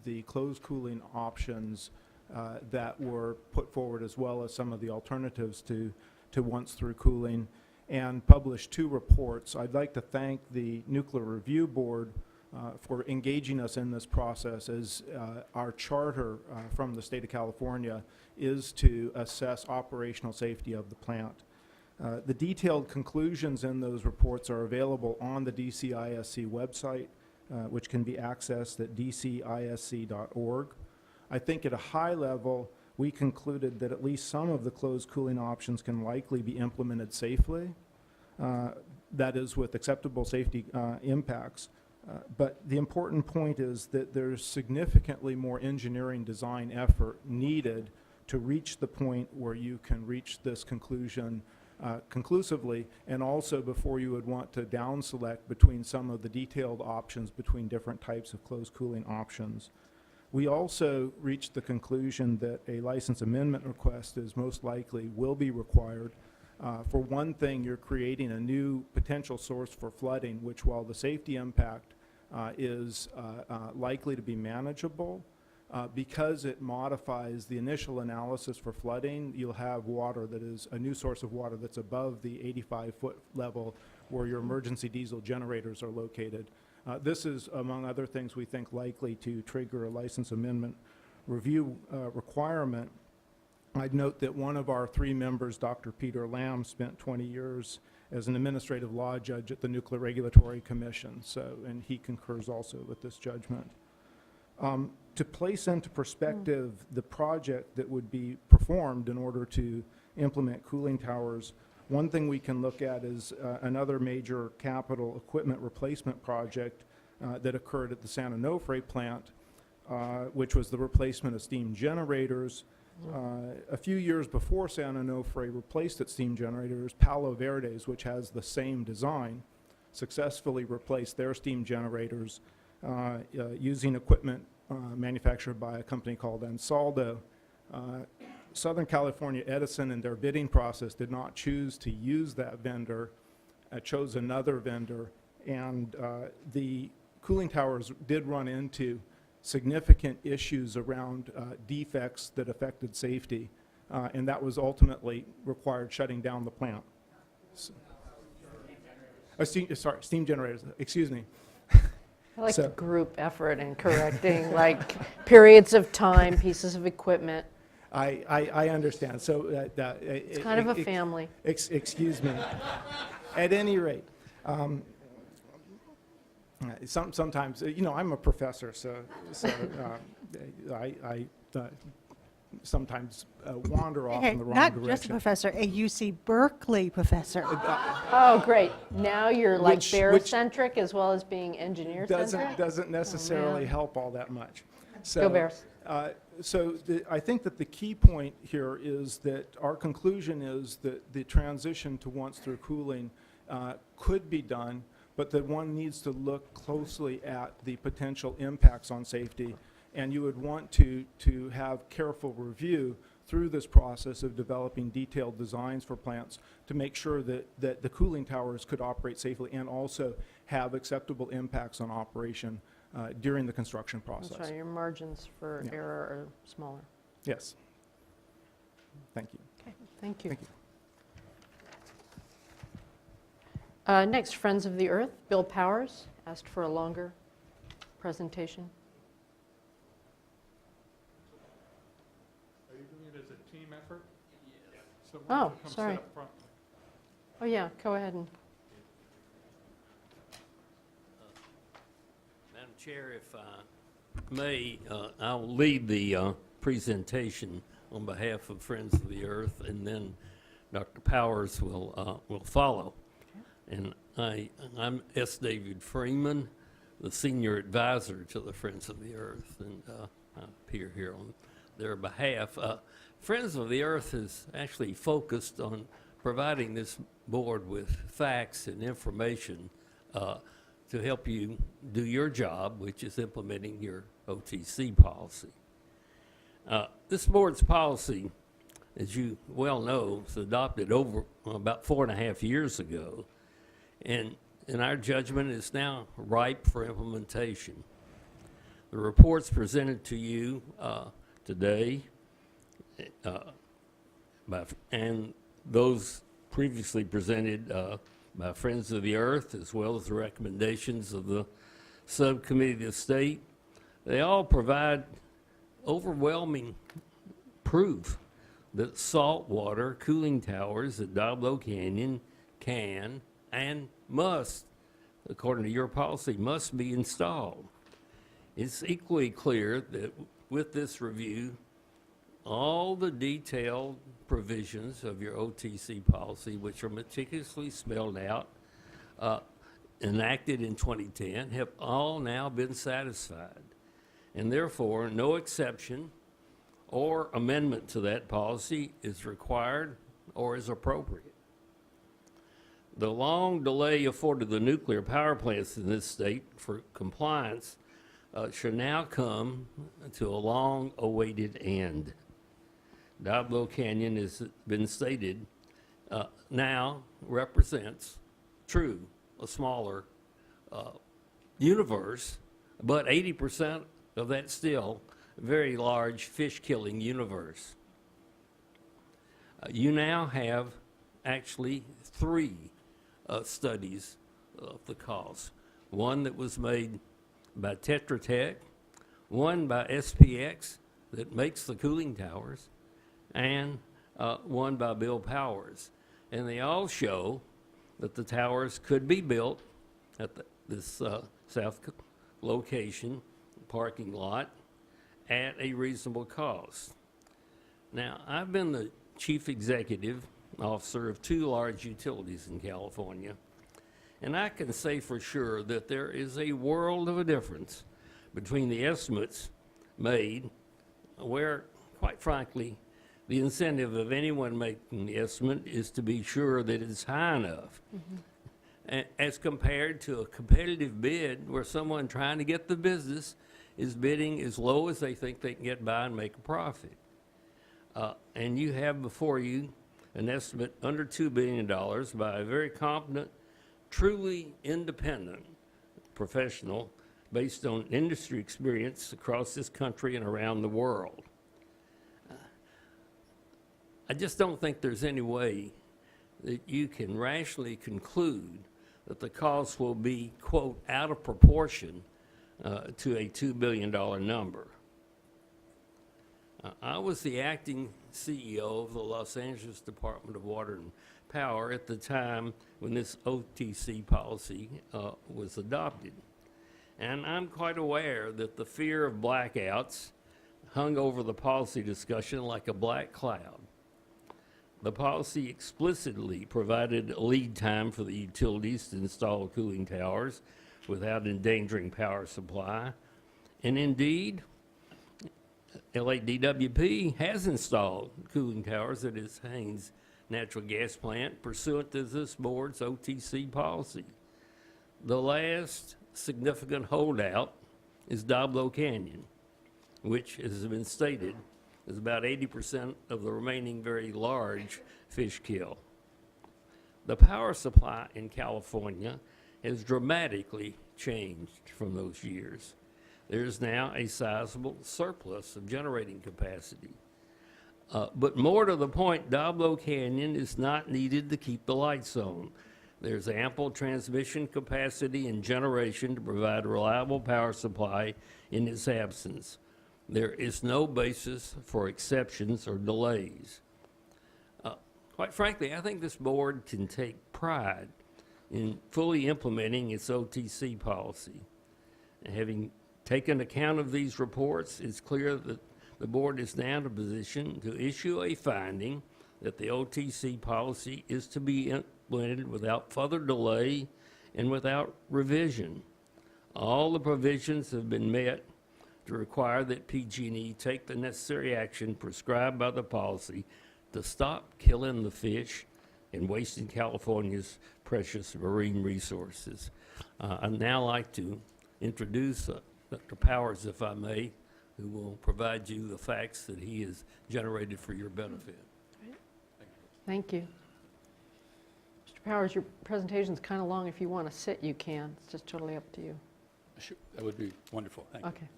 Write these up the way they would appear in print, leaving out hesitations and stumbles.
the closed cooling options that were put forward, as well as some of the alternatives to once-through cooling, and published 2 reports. I'd like to thank the Nuclear Review Board for engaging us in this process, as our charter from the state of California is to assess operational safety of the plant. The detailed conclusions in those reports are available on the DCISC website, which can be accessed at dcisc.org. I think at a high level, we concluded that at least some of the closed cooling options can likely be implemented safely, that is with acceptable safety impacts. But the important point is that there's significantly more engineering design effort needed to reach the point where you can reach this conclusion conclusively, and also before you would want to down select between some of the detailed options between different types of closed cooling options. We also reached the conclusion that a license amendment request is most likely will be required. For one thing, you're creating a new potential source for flooding, which, while the safety impact is likely to be manageable, because it modifies the initial analysis for flooding, you'll have water that is a new source of water that's above the 85-foot level where your emergency diesel generators are located. This is, among other things, we think likely to trigger a license amendment review requirement. I'd note that one of our 3 members, Dr. Peter Lamb, spent 20 years as an administrative law judge at the Nuclear Regulatory Commission, and he concurs also with this judgment. To place into perspective the project that would be performed in order to implement cooling towers, one thing we can look at is another major capital equipment replacement project that occurred at the San Onofre plant, which was the replacement of steam generators. A few years before San Onofre replaced its steam generators, Palo Verdes, which has the same design, successfully replaced their steam generators using equipment manufactured by a company called Ansaldo. Southern California Edison, in their bidding process, did not choose to use that vendor, chose another vendor, and the cooling towers did run into significant issues around defects that affected safety, and that was ultimately required shutting down the plant. So, steam generators, excuse me. I like the group effort in correcting like periods of time, pieces of equipment. I understand. So it's kind of a family. Excuse me. At any rate, sometimes, you know, I'm a professor, so I sometimes wander off in the wrong direction. Not just a professor, a UC Berkeley professor. Oh, great. Now you're like Bear-centric as well as being engineer-centric? Doesn't necessarily help all that much. So, Go Bears. So I think that the key point here is that our conclusion is that the transition to once-through cooling could be done, but that one needs to look closely at the potential impacts on safety, and you would want to have careful review through this process of developing detailed designs for plants to make sure that the cooling towers could operate safely and also have acceptable impacts on operation during the construction process. That's right, your margins for error are smaller. Yes. Thank you. Okay, thank you. Thank you. Next, Friends of the Earth. Bill Powers asked for a longer presentation. Are you doing it as a team effort? Yes. So Oh, come sorry. sit up front. Oh yeah, go ahead and. Madam Chair, if I may, I'll lead the presentation on behalf of Friends of the Earth, and then Dr. Powers will follow. And I'm S. David Freeman, the senior advisor to the Friends of the Earth, and I appear here on their behalf. Friends of the Earth is actually focused on providing this board with facts and information to help you do your job, which is implementing your OTC policy. This board's policy, as you well know, was adopted over about 4.5 years ago, and in our judgment is now ripe for implementation. The reports presented to you today and those previously presented by Friends of the Earth, as well as the recommendations of the Subcommittee of State, they all provide overwhelming proof that saltwater cooling towers at Diablo Canyon can and must, according to your policy, must be installed. It's equally clear that with this review, all the detailed provisions of your OTC policy, which are meticulously spelled out, enacted in 2010, have all now been satisfied. And therefore, no exception or amendment to that policy is required or is appropriate. The long delay afforded the nuclear power plants in this state for compliance should now come to a long-awaited end. Diablo Canyon has been stated now represents a smaller universe, but 80% of that still a very large fish-killing universe. You now have actually 3 studies of the cost. One that was made by Tetra Tech, one by SPX that makes the cooling towers, and one by Bill Powers. And they all show that the towers could be built at this south location, parking lot, at a reasonable cost. Now, I've been the chief executive officer of 2 large utilities in California, and I can say for sure that there is a world of a difference between the estimates made where, quite frankly, the incentive of anyone making the estimate is to be sure that it's high enough, as compared to a competitive bid where someone trying to get the business is bidding as low as they think they can get by and make a profit. And you have before you an estimate under $2 billion by a very competent, truly independent professional based on industry experience across this country and around the world. I just don't think there's any way that you can rationally conclude that the cost will be, quote, out of proportion to a $2 billion number. I was the acting CEO of the Los Angeles Department of Water and Power at the time when this OTC policy was adopted. And I'm quite aware that the fear of blackouts hung over the policy discussion like a black cloud. The policy explicitly provided a lead time for the utilities to install cooling towers without endangering power supply. And indeed, LADWP has installed cooling towers at its Haynes natural gas plant pursuant to this board's OTC policy. The last significant holdout is Diablo Canyon, which, as has been stated, is about 80% of the remaining very large fish kill. The power supply in California has dramatically changed from those years. There is now a sizable surplus of generating capacity. But more to the point, Diablo Canyon is not needed to keep the lights on. There's ample transmission capacity and generation to provide reliable power supply in its absence. There is no basis for exceptions or delays. Quite frankly, I think this board can take pride in fully implementing its OTC policy. And having taken account of these reports, it's clear that the board is now in a position to issue a finding that the OTC policy is to be implemented without further delay and without revision. All the provisions have been met to require that PG&E take the necessary action prescribed by the policy to stop killing the fish and wasting California's precious marine resources. I'd now like to introduce Dr. Powers, if I may, who will provide you the facts that he has generated for your benefit. Thank you. Mr. Powers, your presentation's kind of long. If you want to sit, you can. It's just totally up to you. Sure, that would be wonderful. Thank you. Okay.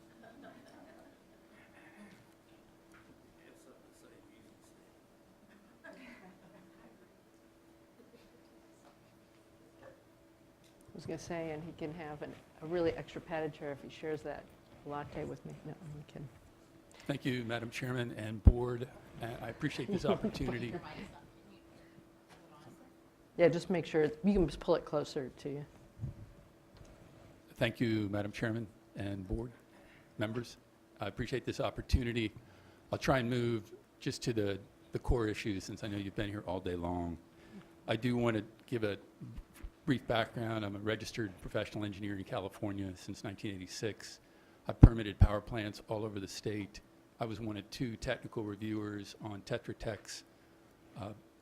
was going to say, and he can have a really extra padded chair if he shares that latte with me. No, I'm kidding. Thank you, Madam Chairman and Board. I appreciate this opportunity. Yeah, just make sure, you can just pull it closer to you. Thank you, Madam Chairman and Board members. I appreciate this opportunity. I'll try and move just to the core issues since I know you've been here all day long. I do want to give a brief background. I'm a registered professional engineer in California since 1986. I've permitted power plants all over the state. I was one of 2 technical reviewers on Tetra Tech's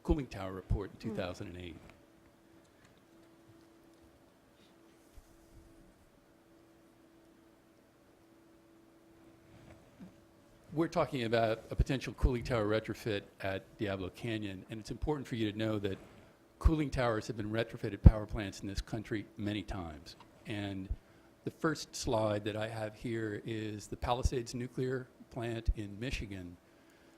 cooling tower report in 2008. We're talking about a potential cooling tower retrofit at Diablo Canyon, and it's important for you to know that cooling towers have been retrofitted power plants in this country many times. And the first slide that I have here is the Palisades nuclear plant in Michigan,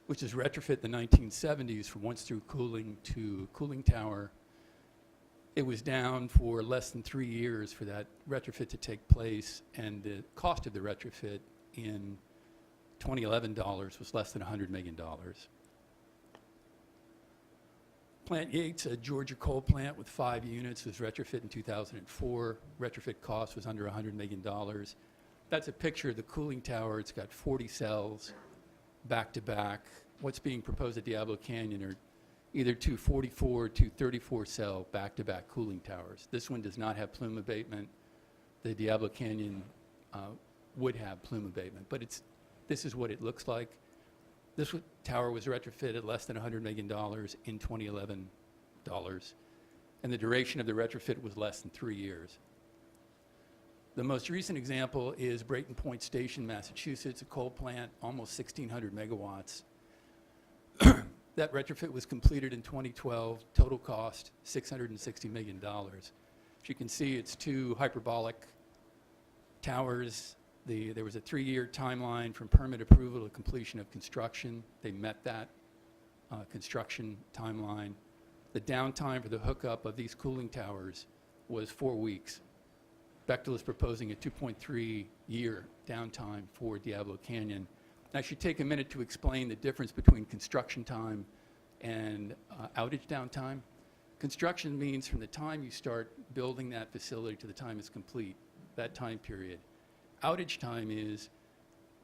which is retrofit in the 1970s from once-through cooling to cooling tower. It was down for less than 3 years for that retrofit to take place, and the cost of the retrofit in 2011 dollars was less than $100 million. Plant Yates, a Georgia coal plant with 5 units, was retrofit in 2004. Retrofit cost was under $100 million. That's a picture of the cooling tower. It's got 40 cells back to back. What's being proposed at Diablo Canyon are either 2 44 or 2 34 cell back to back cooling towers. This one does not have plume abatement. The Diablo Canyon would have plume abatement, but this is what it looks like. This tower was retrofitted less than $100 million in 2011 dollars, and the duration of the retrofit was less than 3 years. The most recent example is Brayton Point Station, Massachusetts, a coal plant, almost 1,600 megawatts. That retrofit was completed in 2012, total cost $660 million. As you can see, it's 2 hyperbolic towers. There was a 3-year timeline from permit approval to completion of construction. They met that construction timeline. The downtime for the hookup of these cooling towers was 4 weeks. Bechtel is proposing a 2.3-year downtime for Diablo Canyon. I should take a minute to explain the difference between construction time and outage downtime. Construction means from the time you start building that facility to the time it's complete, that time period. Outage time is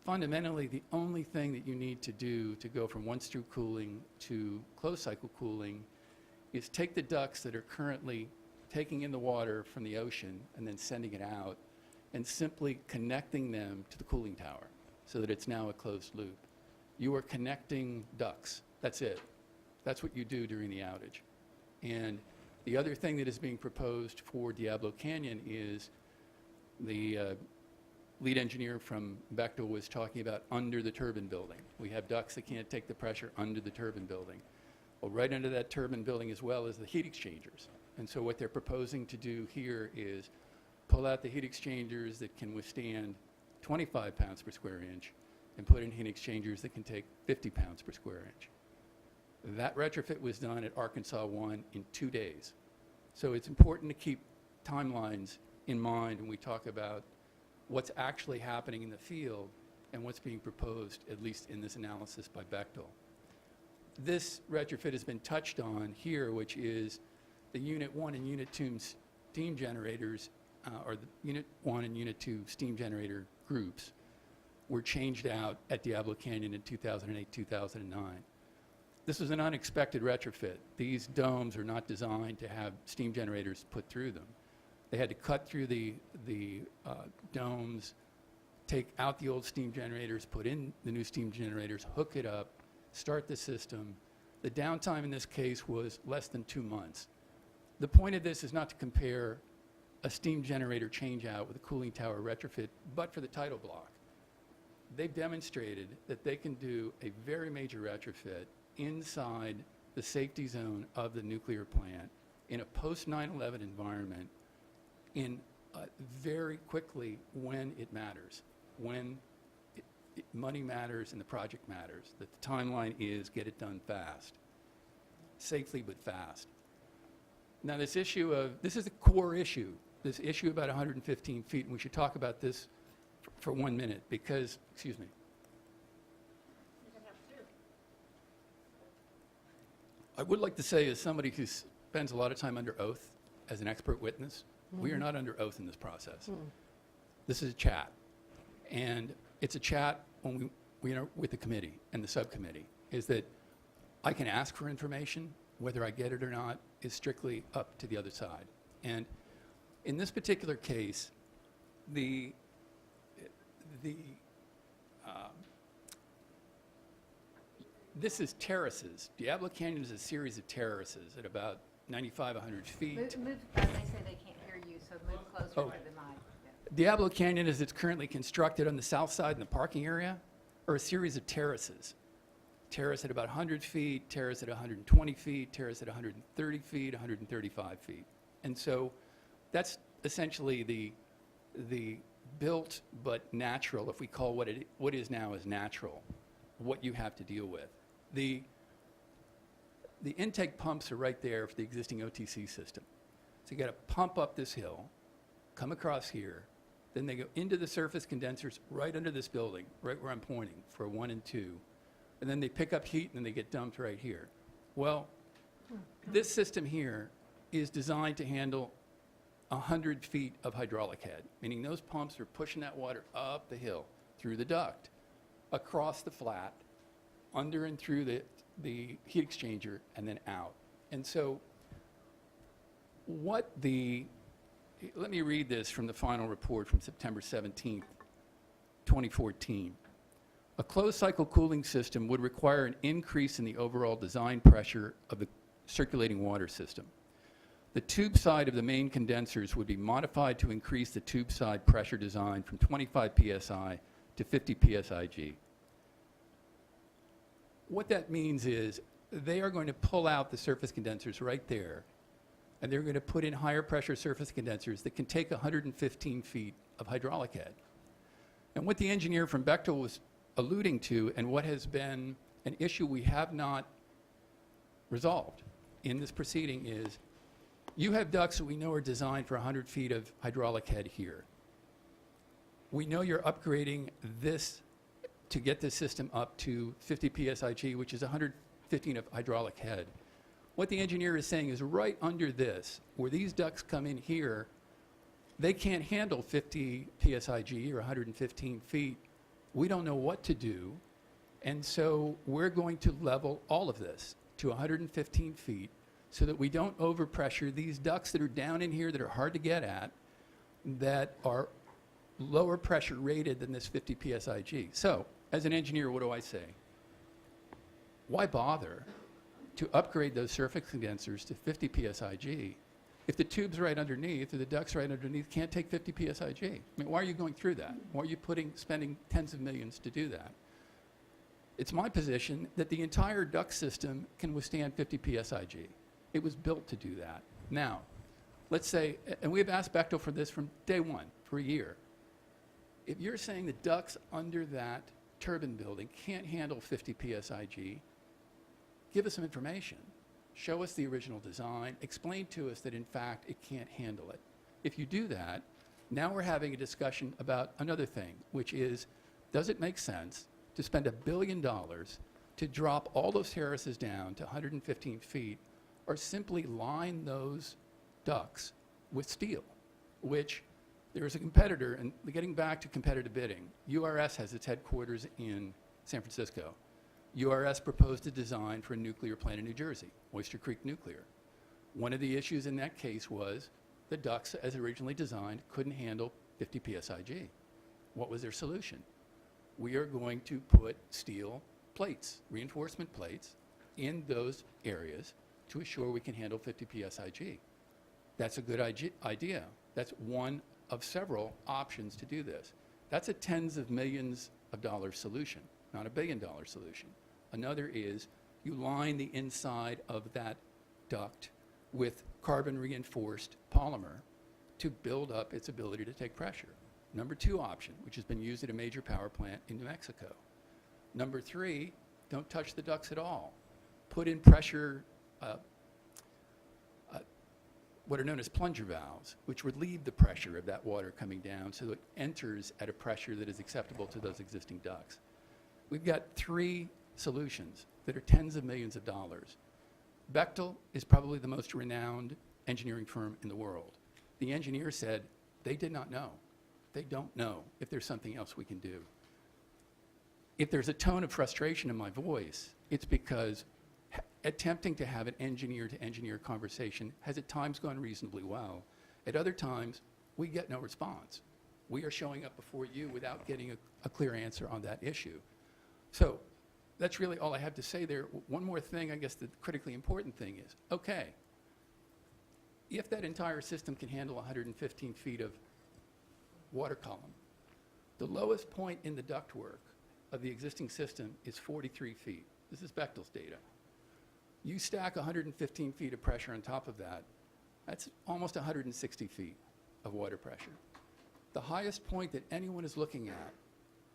fundamentally the only thing that you need to do to go from once-through cooling to closed-cycle cooling is take the ducts that are currently taking in the water from the ocean and then sending it out and simply connecting them to the cooling tower so that it's now a closed loop. You are connecting ducts. That's it. That's what you do during the outage. And the other thing that is being proposed for Diablo Canyon is the lead engineer from Bechtel was talking about under the turbine building. We have ducts that can't take the pressure under the turbine building. Well, right under that turbine building as well as the heat exchangers. And so what they're proposing to do here is pull out the heat exchangers that can withstand 25 pounds per square inch and put in heat exchangers that can take 50 pounds per square inch. That retrofit was done at Arkansas 1 in 2 days. So it's important to keep timelines in mind when we talk about what's actually happening in the field and what's being proposed, at least in this analysis by Bechtel. This retrofit has been touched on here, which is the Unit 1 and Unit 2 steam generators, or the Unit 1 and Unit 2 steam generator groups were changed out at Diablo Canyon in 2008, 2009. This was an unexpected retrofit. These domes are not designed to have steam generators put through them. They had to cut through the domes, take out the old steam generators, put in the new steam generators, hook it up, start the system. The downtime in this case was less than 2 months. The point of this is not to compare a steam generator change out with a cooling tower retrofit, but for the tidal block. They've demonstrated that they can do a very major retrofit inside the safety zone of the nuclear plant in a post-9/11 environment in very quickly when it matters, when money matters and the project matters, that the timeline is get it done fast, safely but fast. Now this is a core issue this issue about 115 feet, and we should talk about this for 1 minute because, excuse me. I would like to say, as somebody who spends a lot of time under oath as an expert witness, we are not under oath in this process. This is a chat. And it's a chat when we are with the committee and the subcommittee, is that I can ask for information. Whether I get it or not is strictly up to the other side. And in this particular case, this is terraces. Diablo Canyon is a series of terraces at about 95, 100 feet. Move, they say they can't hear you, so move closer Oh. to the mic. Yeah. Diablo Canyon, as it's currently constructed on the south side in the parking area, are a series of terraces. Terrace at about 100 feet, terrace at 120 feet, terrace at 130 feet, 135 feet. And so that's essentially the built but natural, if we call what is now as natural, what you have to deal with. The intake pumps are right there for the existing OTC system. So you got to pump up this hill, come across here, then they go into the surface condensers right under this building, right where I'm pointing for 1 and 2. And then they pick up heat and then they get dumped right here. Well, this system here is designed to handle 100 feet of hydraulic head, meaning those pumps are pushing that water up the hill, through the duct, across the flat, under and through the heat exchanger, and then out. And so let me read this from the final report from September 17th, 2014. A closed-cycle cooling system would require an increase in the overall design pressure of the circulating water system. The tube side of the main condensers would be modified to increase the tube side pressure design from 25 psi to 50 psig. What that means is they are going to pull out the surface condensers right there, and they're going to put in higher pressure surface condensers that can take 115 feet of hydraulic head. And what the engineer from Bechtel was alluding to, and what has been an issue we have not resolved in this proceeding, is you have ducts that we know are designed for 100 feet of hydraulic head here. We know you're upgrading this to get this system up to 50 psig, which is 115 of hydraulic head. What the engineer is saying is right under this, where these ducts come in here, they can't handle 50 psig or 115 feet. We don't know what to do, and so we're going to level all of this to 115 feet so that we don't overpressure these ducts that are down in here that are hard to get at, that are lower pressure rated than this 50 psig. So, as an engineer, what do I say? Why bother to upgrade those surface condensers to 50 psig if the tubes right underneath or the ducts right underneath can't take 50 psig? I mean, why are you going through that? Why are you spending tens of millions to do that? It's my position that the entire duct system can withstand 50 psig. It was built to do that. Now, let's say, and we've asked Bechtel for this from day one, for a year. If you're saying the ducts under that turbine building can't handle 50 psig, give us some information. Show us the original design. Explain to us that, in fact, it can't handle it. If you do that, now we're having a discussion about another thing, which is, does it make sense to spend $1 billion to drop all those terraces down to 115 feet, or simply line those ducts with steel, which there is a competitor, and getting back to competitive bidding, URS has its headquarters in San Francisco. URS proposed a design for a nuclear plant in New Jersey, Oyster Creek Nuclear. One of the issues in that case was the ducts, as originally designed, couldn't handle 50 psig. What was their solution? We are going to put steel plates, reinforcement plates, in those areas to assure we can handle 50 psig. That's a good idea. That's one of several options to do this. That's a tens of millions of dollars solution, not $1 billion solution. Another is you line the inside of that duct with carbon reinforced polymer to build up its ability to take pressure. Number 2 option, which has been used at a major power plant in New Mexico. Number 3, don't touch the ducts at all. Put in pressure what are known as plunger valves, which relieve the pressure of that water coming down so it enters at a pressure that is acceptable to those existing ducts. We've got 3 solutions that are tens of millions of dollars. Bechtel is probably the most renowned engineering firm in the world. The engineer said they did not know. They don't know if there's something else we can do. If there's a tone of frustration in my voice, it's because attempting to have an engineer-to-engineer conversation has at times gone reasonably well. At other times, we get no response. We are showing up before you without getting a clear answer on that issue. So that's really all I have to say there. One more thing, I guess the critically important thing is, okay, if that entire system can handle 115 feet of water column, the lowest point in the ductwork of the existing system is 43 feet. This is Bechtel's data. You stack 115 feet of pressure on top of that, that's almost 160 feet of water pressure. The highest point that anyone is looking at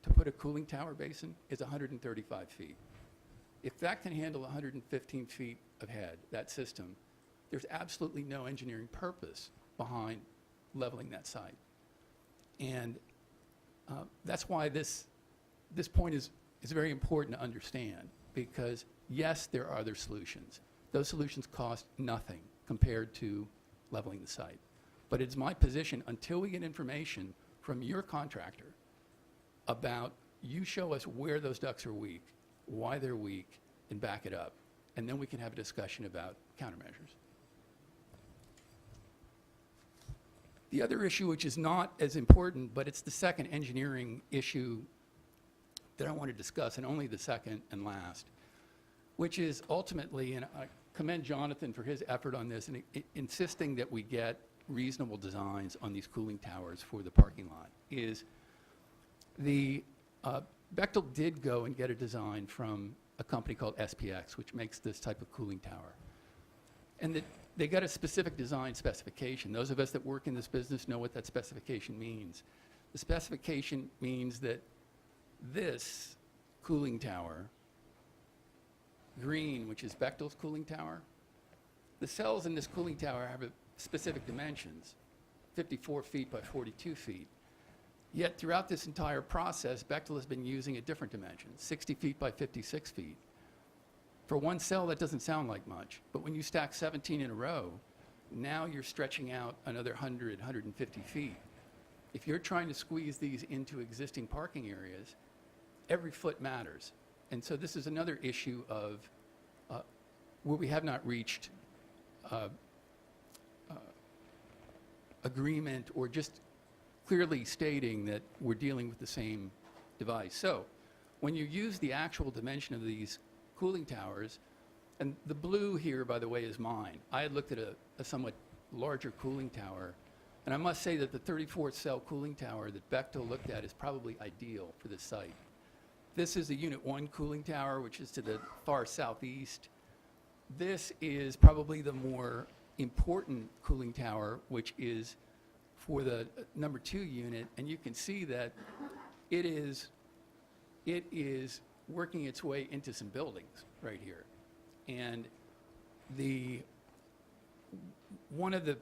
to put a cooling tower basin is 135 feet. If that can handle 115 feet of head, that system, there's absolutely no engineering purpose behind leveling that site. And that's why this point is very important to understand, because yes, there are other solutions. Those solutions cost nothing compared to leveling the site. But it's my position, until we get information from your contractor about, you show us where those ducts are weak, why they're weak, and back it up. And then we can have a discussion about countermeasures. The other issue, which is not as important, but it's the second engineering issue that I want to discuss, and only the second and last, which is ultimately, and I commend Jonathan for his effort on this, and insisting that we get reasonable designs on these cooling towers for the parking lot, is the Bechtel did go and get a design from a company called SPX, which makes this type of cooling tower. And they got a specific design specification. Those of us that work in this business know what that specification means. The specification means that this cooling tower, green, which is Bechtel's cooling tower, the cells in this cooling tower have specific dimensions, 54 feet by 42 feet. Yet throughout this entire process, Bechtel has been using a different dimension, 60 feet by 56 feet. For one cell, that doesn't sound like much, but when you stack 17 in a row, now you're stretching out another 100, 150 feet. If you're trying to squeeze these into existing parking areas, every foot matters. And so this is another issue of where we have not reached agreement, or just clearly stating that we're dealing with the same device. So when you use the actual dimension of these cooling towers, and the blue here, by the way, is mine. I had looked at a somewhat larger cooling tower, and I must say that the 34-cell cooling tower that Bechtel looked at is probably ideal for this site. This is a Unit 1 cooling tower, which is to the far southeast. This is probably the more important cooling tower, which is for the number 2 unit, and you can see that it is working its way into some buildings right here. And one of the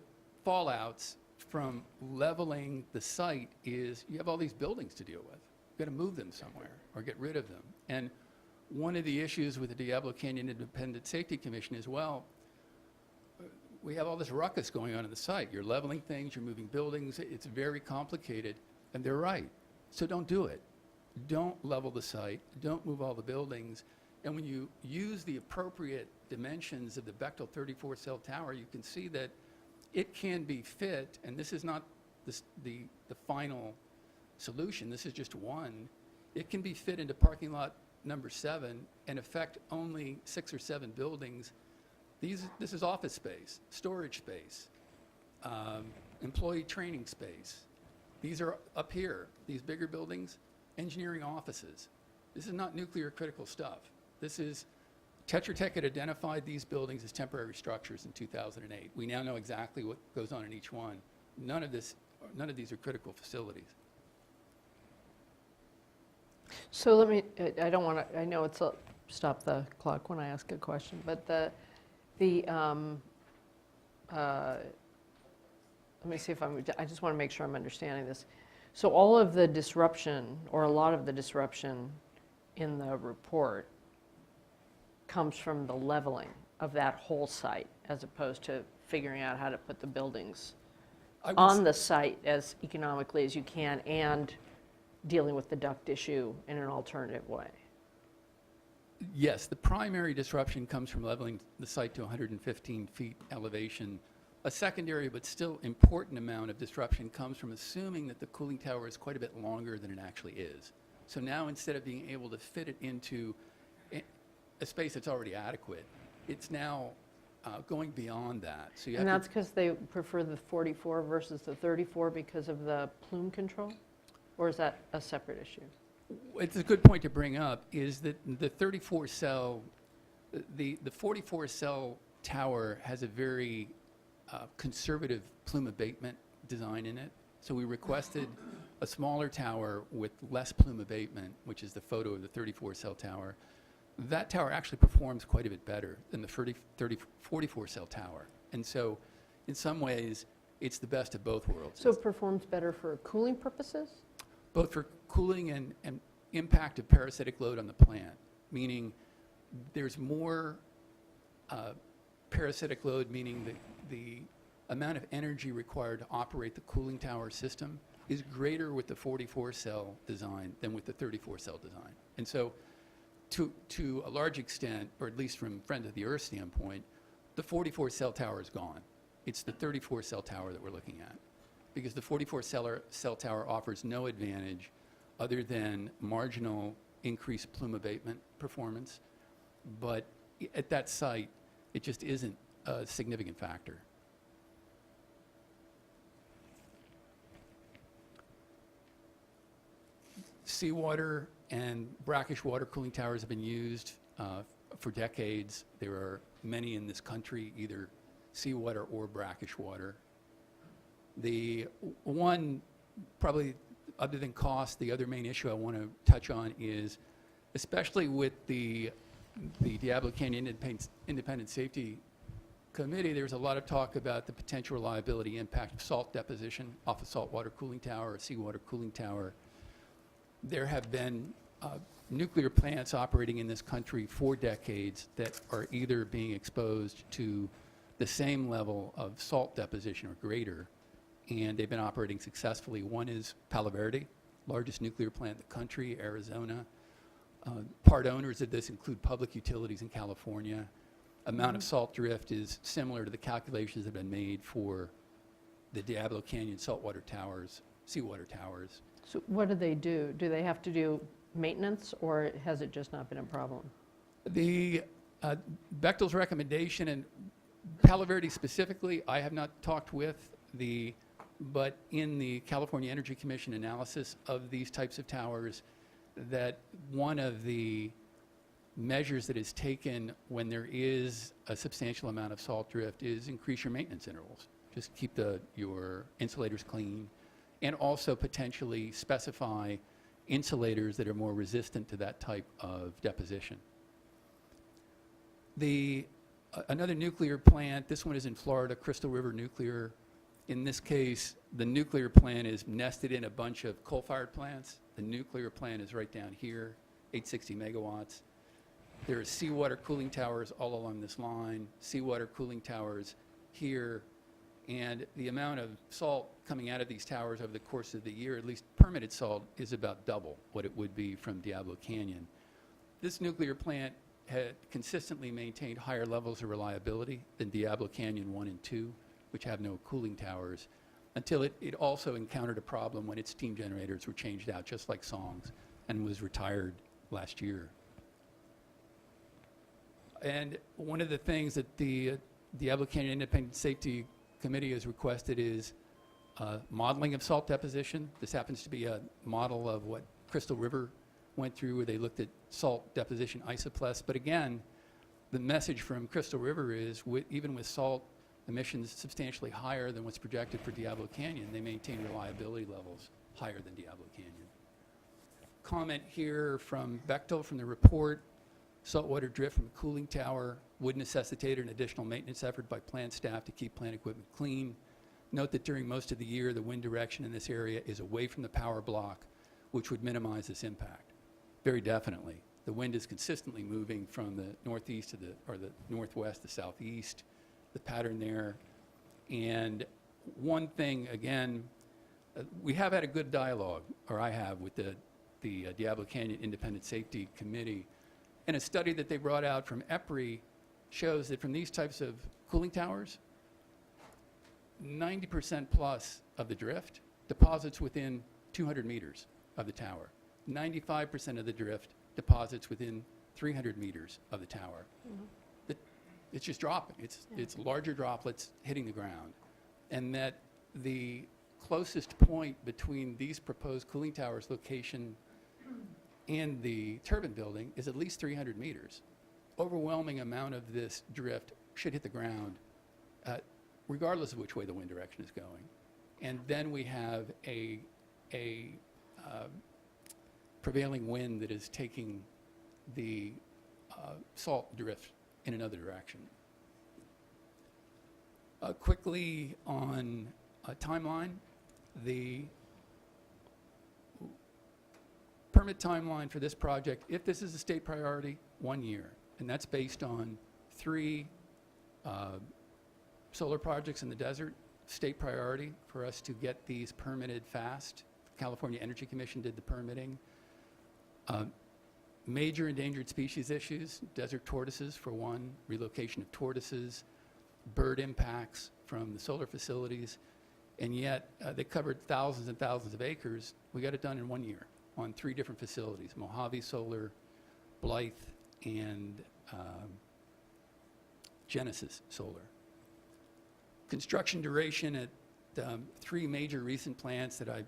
fallouts from leveling the site is you have all these buildings to deal with. You've got to move them somewhere or get rid of them. And one of the issues with the Diablo Canyon Independent Safety Commission is, well, we have all this ruckus going on in the site. You're leveling things, you're moving buildings, it's very complicated, and they're right. So don't do it. Don't level the site, don't move all the buildings, and when you use the appropriate dimensions of the Bechtel 34-cell tower, you can see that it can be fit, and this is not the final solution, this is just one. It can be fit into parking lot number 7 and affect only 6 or 7 buildings. This is office space, storage space, employee training space. These are up here, these bigger buildings, engineering offices. This is not nuclear critical stuff. This is, Tetra Tech had identified these buildings as temporary structures in 2008. We now know exactly what goes on in each one. None of these are critical facilities. So let me, I don't want to, I know it's stop the clock when I ask a question, but let me see if I just want to make sure I'm understanding this. So all of the disruption, or a lot of the disruption in the report comes from the leveling of that whole site, as opposed to figuring out how to put the buildings I would on the site as economically as you can and dealing with the duct issue in an alternative way. Yes, the primary disruption comes from leveling the site to 115 feet elevation. A secondary but still important amount of disruption comes from assuming that the cooling tower is quite a bit longer than it actually is. So now, instead of being able to fit it into a space that's already adequate, it's now going beyond that. So you And have that's because they prefer the 44 versus the 34 because of the plume control? Or is that a separate issue? It's a good point to bring up, is that the 34 cell, the 44 cell tower has a very conservative plume abatement design in it. So we requested a smaller tower with less plume abatement, which is the photo of the 34 cell tower. That tower actually performs quite a bit better than the 44 cell tower. And so in some ways, it's the best of both worlds. So it performs better for cooling purposes? Both for cooling and impact of parasitic load on the plant, meaning there's more parasitic load, meaning that the amount of energy required to operate the cooling tower system is greater with the 44 cell design than with the 34 cell design. And so to a large extent, or at least from Friends of the Earth standpoint, the 44 cell tower is gone. It's the 34 cell tower that we're looking at, because the 44 cell tower offers no advantage other than marginal increased plume abatement performance. But at that site, it just isn't a significant factor. Seawater and brackish water cooling towers have been used for decades. There are many in this country, either seawater or brackish water. The one, probably other than cost, the other main issue I want to touch on is, especially with the Diablo Canyon Independent Safety Committee, there's a lot of talk about the potential reliability impact of salt deposition off a saltwater cooling tower or seawater cooling tower. There have been nuclear plants operating in this country for decades that are either being exposed to the same level of salt deposition or greater, and they've been operating successfully. One is Palo Verde, largest nuclear plant in the country, Arizona. Part owners of this include public utilities in California. Amount of salt drift is similar to the calculations that have been made for the Diablo Canyon saltwater towers, seawater towers. So what do they do? Do they have to do maintenance, or has it just not been a problem? The Bechtel's recommendation, and Palo Verde specifically, I have not talked with but in the California Energy Commission analysis of these types of towers, that one of the measures that is taken when there is a substantial amount of salt drift is increase your maintenance intervals. Just keep your insulators clean, and also potentially specify insulators that are more resistant to that type of deposition. Another nuclear plant, this one is in Florida, Crystal River Nuclear. In this case, the nuclear plant is nested in a bunch of coal-fired plants. The nuclear plant is right down here, 860 megawatts. There are seawater cooling towers all along this line, seawater cooling towers here, and the amount of salt coming out of these towers over the course of the year, at least permitted salt, is about double what it would be from Diablo Canyon. This nuclear plant had consistently maintained higher levels of reliability than Diablo Canyon 1 and 2, which have no cooling towers, until it also encountered a problem when its steam generators were changed out, just like Song's, and was retired last year. And one of the things that the Diablo Canyon Independent Safety Committee has requested is modeling of salt deposition. This happens to be a model of what Crystal River went through, where they looked at salt deposition isopleths. But again, the message from Crystal River is, even with salt emissions substantially higher than what's projected for Diablo Canyon, they maintain reliability levels higher than Diablo Canyon. Comment here from Bechtel from the report: saltwater drift from a cooling tower would necessitate an additional maintenance effort by plant staff to keep plant equipment clean. Note that during most of the year, the wind direction in this area is away from the power block, which would minimize this impact. Very definitely. The wind is consistently moving from the northeast to the northwest to southeast, the pattern there. And one thing, again, we have had a good dialogue, or I have, with the Diablo Canyon Independent Safety Committee. And a study that they brought out from EPRI shows that from these types of cooling towers, 90% plus of the drift deposits within 200 meters of the tower. 95% of the drift deposits within 300 meters of the tower. It's just dropping. It's larger droplets hitting the ground. And that the closest point between these proposed cooling towers location and the turbine building is at least 300 meters. Overwhelming amount of this drift should hit the ground regardless of which way the wind direction is going. And then we have a prevailing wind that is taking the salt drift in another direction. Quickly on a timeline, the permit timeline for this project, if this is a state priority, 1 year. And that's based on 3 solar projects in the desert, state priority for us to get these permitted fast. California Energy Commission did the permitting. Major endangered species issues, desert tortoises for one, relocation of tortoises, bird impacts from the solar facilities, and yet they covered thousands and thousands of acres. We got it done in 1 year on 3 different facilities, Mojave Solar, Blythe, and Genesis Solar. Construction duration at 3 major recent plants that I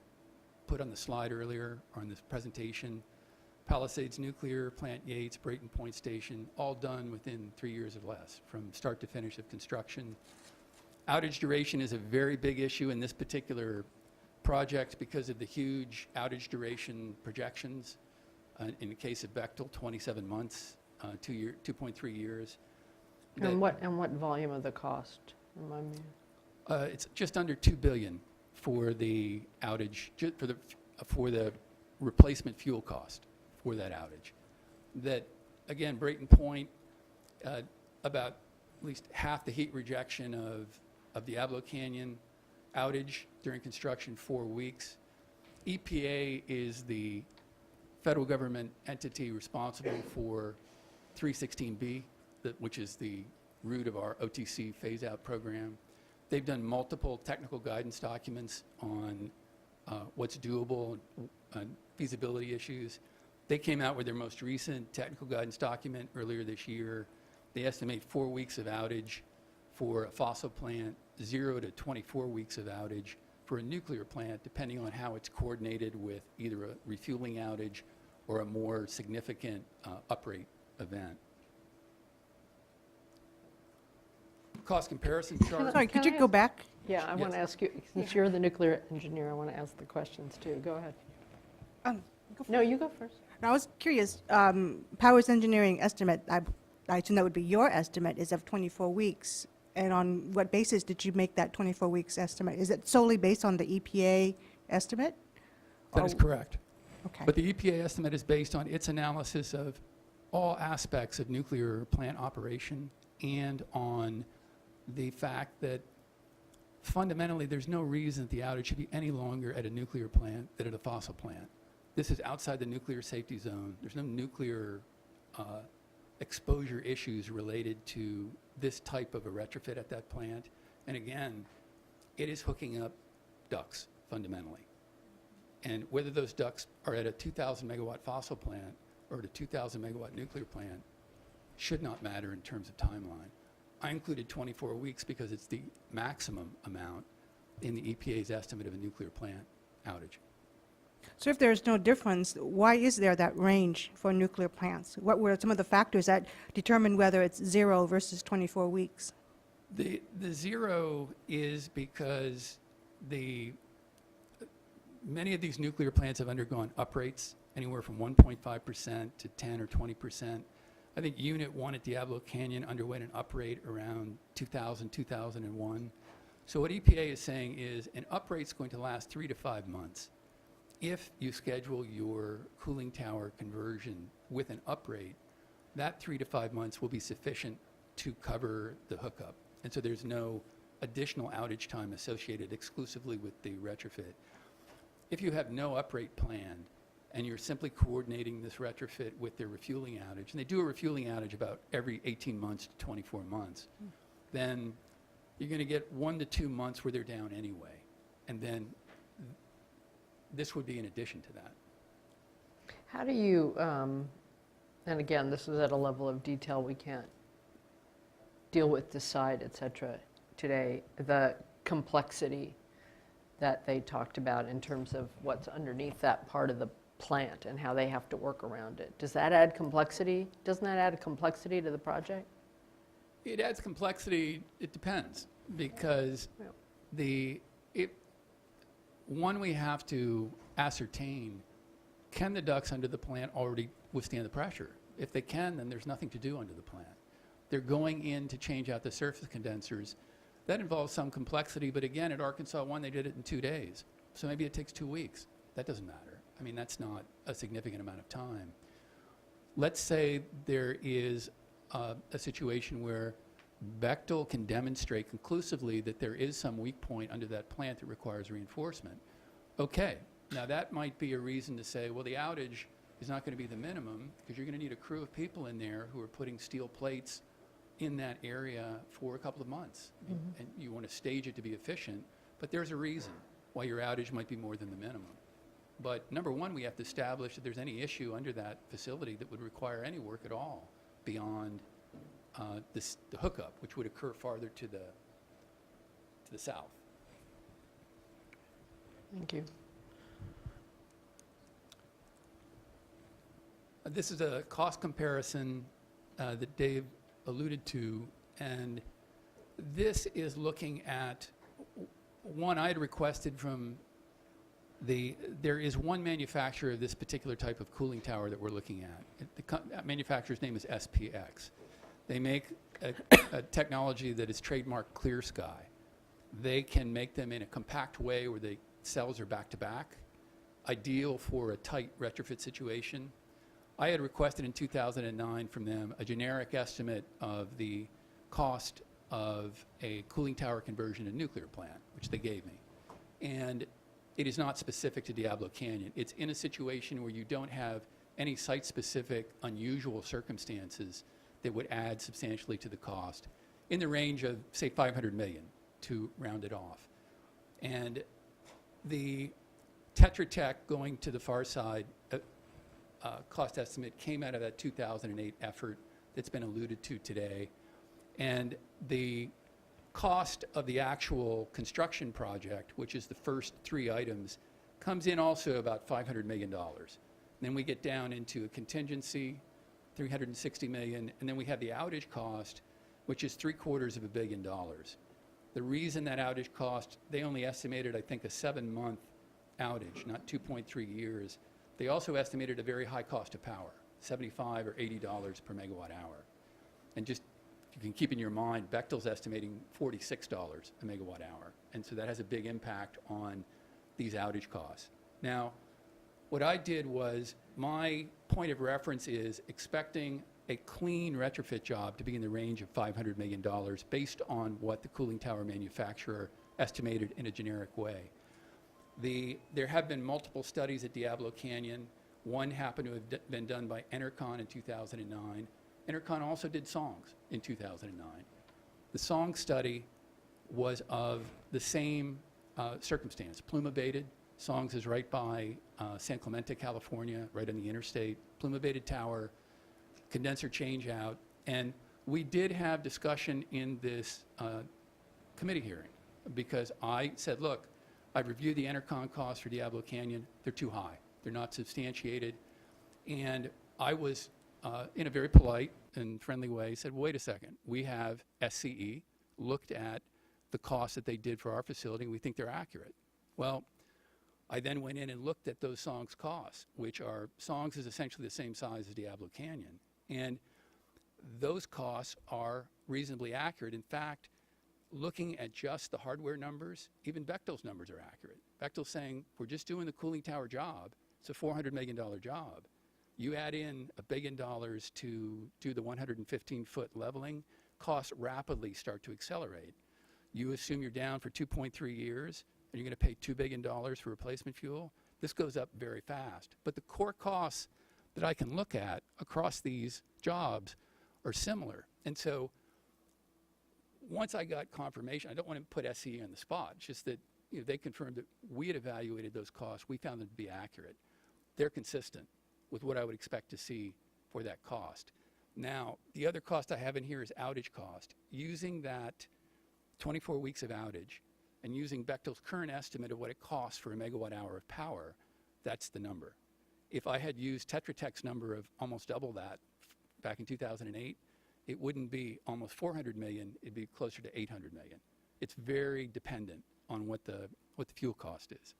put on the slide earlier or on this presentation, Palisades Nuclear, Plant Yates, Brayton Point Station, all done within 3 years or less from start to finish of construction. Outage duration is a very big issue in this particular project because of the huge outage duration projections. In the case of Bechtel, 27 months, 2.3 years. And what volume of the cost? Remind me. It's just under $2 billion for the outage, for the replacement fuel cost for that outage. That, again, Brayton Point, about at least half the heat rejection of Diablo Canyon outage during construction, 4 weeks. EPA is the federal government entity responsible for 316B, which is the root of our OTC phase-out program. They've done multiple technical guidance documents on what's doable and feasibility issues. They came out with their most recent technical guidance document earlier this year. They estimate 4 weeks of outage for a fossil plant, 0 to 24 weeks of outage for a nuclear plant, depending on how it's coordinated with either a refueling outage or a more significant uprate event. Cost comparison chart. Sorry, could you go back? Yeah, I want to Yes. ask you, since you're the nuclear engineer, I want to ask the questions too. Go ahead. Go No, you go first. I was curious, Powers Engineering estimate, I assume that would be your estimate, is of 24 weeks. And on what basis did you make that 24 weeks estimate? Is it solely based on the EPA estimate? That is Or- correct. Okay. But the EPA estimate is based on its analysis of all aspects of nuclear plant operation and on the fact that fundamentally there's no reason that the outage should be any longer at a nuclear plant than at a fossil plant. This is outside the nuclear safety zone. There's no nuclear exposure issues related to this type of a retrofit at that plant. And again, it is hooking up ducts fundamentally. And whether those ducts are at a 2,000 megawatt fossil plant or at a 2,000 megawatt nuclear plant should not matter in terms of timeline. I included 24 weeks because it's the maximum amount in the EPA's estimate of a nuclear plant outage. So if there's no difference, why is there that range for nuclear plants? What were some of the factors that determine whether it's 0 versus 24 weeks? The 0 is because many of these nuclear plants have undergone uprates anywhere from 1.5% to 10 or 20%. I think Unit 1 at Diablo Canyon underwent an uprate around 2000, 2001. So what EPA is saying is an uprate is going to last 3 to 5 months. If you schedule your cooling tower conversion with an uprate, that 3 to 5 months will be sufficient to cover the hookup. And so there's no additional outage time associated exclusively with the retrofit. If you have no uprate planned and you're simply coordinating this retrofit with their refueling outage, and they do a refueling outage about every 18 months to 24 months, then you're going to get 1 to 2 months where they're down anyway. And then this would be in addition to that. How do you, and again, this is at a level of detail we can't deal with, decide, et cetera, today, the complexity that they talked about in terms of what's underneath that part of the plant and how they have to work around it. Does that add complexity? Doesn't that add complexity to the project? It adds complexity, it depends, because one, we have to ascertain, can the ducts under the plant already withstand the pressure? If they can, then there's nothing to do under the plant. They're going in to change out the surface condensers. That involves some complexity, but again, at Arkansas 1, they did it in 2 days. So maybe it takes 2 weeks. That doesn't matter. I mean, that's not a significant amount of time. Let's say there is a situation where Bechtel can demonstrate conclusively that there is some weak point under that plant that requires reinforcement. Okay, now that might be a reason to say, well, the outage is not going to be the minimum because you're going to need a crew of people in there who are putting steel plates in that area for a couple of months. And you want to stage it to be efficient, but there's a reason why your outage might be more than the minimum. But number one, we have to establish that there's any issue under that facility that would require any work at all beyond the hookup, which would occur farther to the south. Thank you. This is a cost comparison that Dave alluded to, and this is looking at one I had requested from there is one manufacturer of this particular type of cooling tower that we're looking at. The manufacturer's name is SPX. They make a technology that is trademarked Clear Sky. They can make them in a compact way where the cells are back to back, ideal for a tight retrofit situation. I had requested in 2009 from them a generic estimate of the cost of a cooling tower conversion in a nuclear plant, which they gave me. And it is not specific to Diablo Canyon. It's in a situation where you don't have any site-specific unusual circumstances that would add substantially to the cost, in the range of, say, $500 million to round it off. And the Tetra Tech, going to the far side, cost estimate came out of that 2008 effort that's been alluded to today. And the cost of the actual construction project, which is the first 3 items, comes in also about $500 million. Then we get down into a contingency, $360 million, and then we have the outage cost, which is $750 million. The reason that outage cost, they only estimated, I think, a 7-month outage, not 2.3 years. They also estimated a very high cost of power, $75 or $80 per megawatt hour. And just, you can keep in your mind, Bechtel's estimating $46 a megawatt hour. And so that has a big impact on these outage costs. Now, what I did was, my point of reference is expecting a clean retrofit job to be in the range of $500 million based on what the cooling tower manufacturer estimated in a generic way. There have been multiple studies at Diablo Canyon. One happened to have been done by Enercon in 2009. Enercon also did songs in 2009. The song study was of the same circumstance, plume abated. Songs is right by San Clemente, California, right on the interstate. Plume abated tower, condenser change out. And we did have discussion in this committee hearing because I said, look, I've reviewed the Enercon costs for Diablo Canyon. They're too high. They're not substantiated. And I was, in a very polite and friendly way, said, wait a second. We have SCE looked at the costs that they did for our facility, and we think they're accurate. Well, I then went in and looked at those songs costs, which are, songs is essentially the same size as Diablo Canyon. And those costs are reasonably accurate. In fact, looking at just the hardware numbers, even Bechtel's numbers are accurate. Bechtel's saying, we're just doing the cooling tower job. It's a $400 million job. You add in $1 billion to do the 115-foot leveling, costs rapidly start to accelerate. You assume you're down for 2.3 years, and you're going to pay $2 billion for replacement fuel. This goes up very fast. But the core costs that I can look at across these jobs are similar. And so once I got confirmation, I don't want to put SCE on the spot. It's just that they confirmed that we had evaluated those costs. We found them to be accurate. They're consistent with what I would expect to see for that cost. Now, the other cost I have in here is outage cost. Using that 24 weeks of outage and using Bechtel's current estimate of what it costs for a megawatt hour of power, that's the number. If I had used Tetra Tech's number of almost double that back in 2008, it wouldn't be almost 400 million, it'd be closer to 800 million. It's very dependent on what the fuel cost is.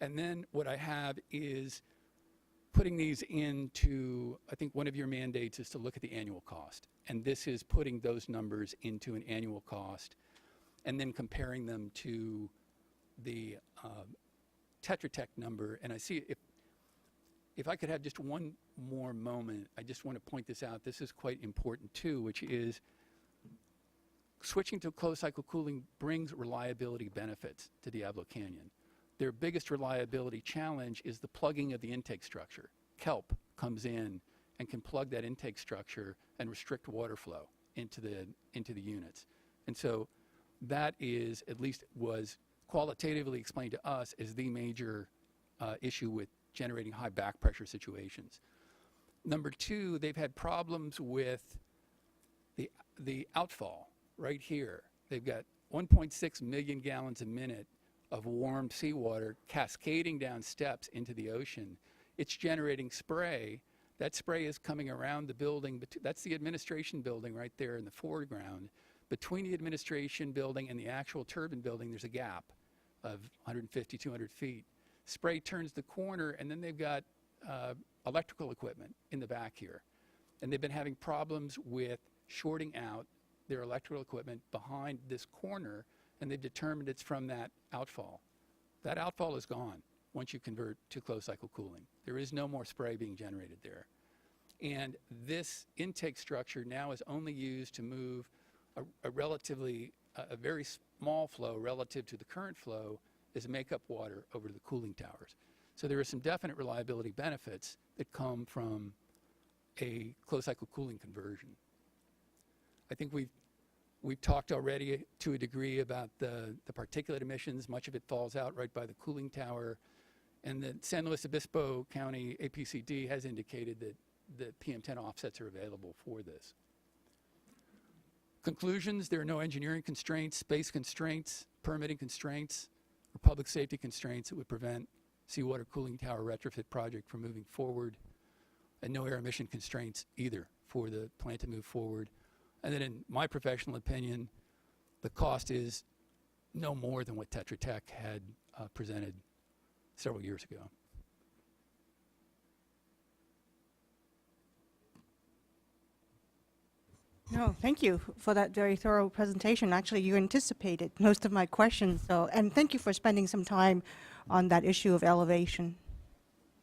And then what I have is putting these into, I think one of your mandates is to look at the annual cost. And this is putting those numbers into an annual cost and then comparing them to the Tetra Tech number. And I see, if I could have just one more moment, I just want to point this out. This is quite important too, which is switching to closed cycle cooling brings reliability benefits to Diablo Canyon. Their biggest reliability challenge is the plugging of the intake structure. Kelp comes in and can plug that intake structure and restrict water flow into the units. And so that is, at least was qualitatively explained to us, as the major issue with generating high back pressure situations. Number two, they've had problems with the outfall right here. They've got 1.6 million gallons a minute of warm seawater cascading down steps into the ocean. It's generating spray. That spray is coming around the building. That's the administration building right there in the foreground. Between the administration building and the actual turbine building, there's a gap of 150, 200 feet. Spray turns the corner, and then they've got electrical equipment in the back here. And they've been having problems with shorting out their electrical equipment behind this corner, and they've determined it's from that outfall. That outfall is gone once you convert to closed cycle cooling. There is no more spray being generated there. And this intake structure now is only used to move a very small flow relative to the current flow as makeup water over to the cooling towers. So there are some definite reliability benefits that come from a closed cycle cooling conversion. I think we've talked already to a degree about the particulate emissions. Much of it falls out right by the cooling tower. And the San Luis Obispo County APCD has indicated that the PM10 offsets are available for this. Conclusions: there are no engineering constraints, space constraints, permitting constraints, or public safety constraints that would prevent seawater cooling tower retrofit project from moving forward, and no air emission constraints either for the plant to move forward. And then in my professional opinion, the cost is no more than what Tetra Tech had presented several years ago. No, thank you for that very thorough presentation. Actually, you anticipated most of my questions, so, and thank you for spending some time on that issue of elevation.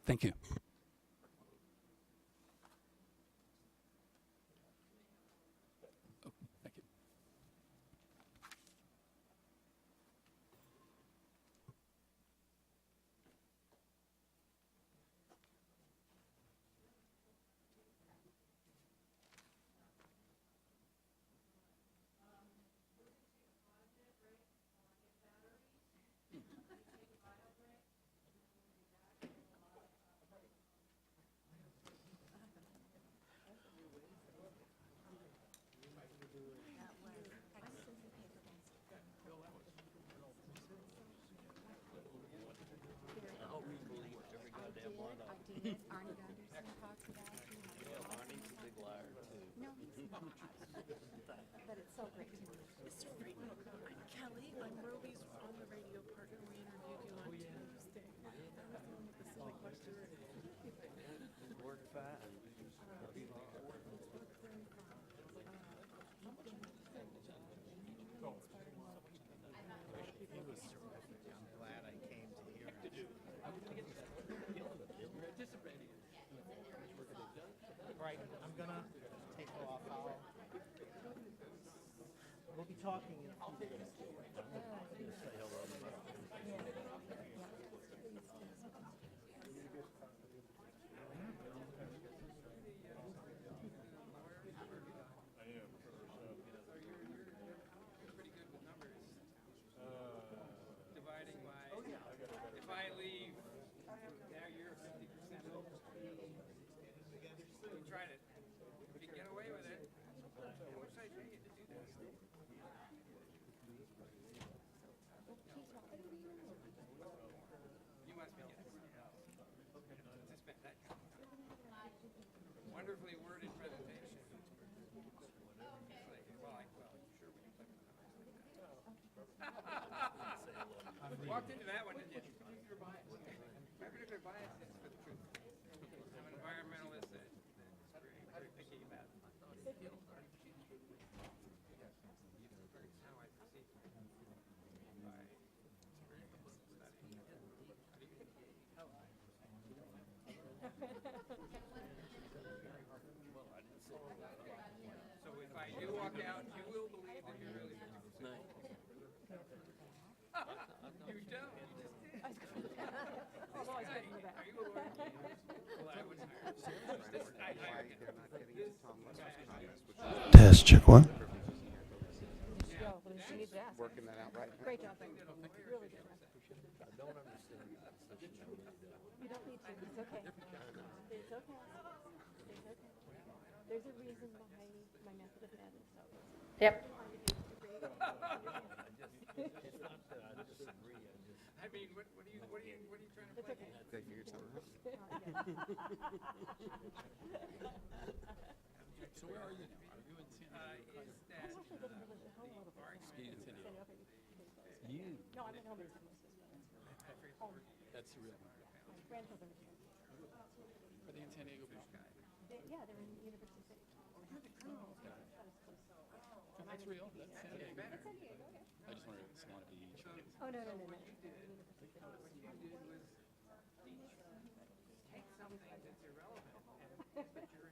Thank you. Oh, thank you. right, I'm gonna take off. We'll be talking in a few days. Dividing by, if I leave, now you're 50% over. You tried it. You can get away with it. How much did I pay you to do that? You must be getting something else. To spend that kind of time. Wonderfully worded presentation. Well, you sure when you play with the numbers? Walked into that one, didn't you? My particular bias is for the truth. I'm an environmentalist that's very picky about how I perceive things. By So if I do walk out, you will believe that you're really 50%. No. You don't. You just did. Although I was getting the back. Are you a lawyer? Well, I wouldn't hire you. I hired him. Test, check one. Working that out right now. Great job. Really good. You don't need to. It's okay. It's okay. It's okay. There's a reason behind my method of madness. Yep. I mean, what are you trying to play? They figured something out. So where are you now? Are you in San Diego? Is that Excuse me. You. No, I'm at home. That's the real one. Grandchildren. Are they in San Diego? Yeah, they're in University City. Oh, that's real. That's San Diego. I just wanted to Solana Beach. Oh, no. take something that's irrelevant and but you're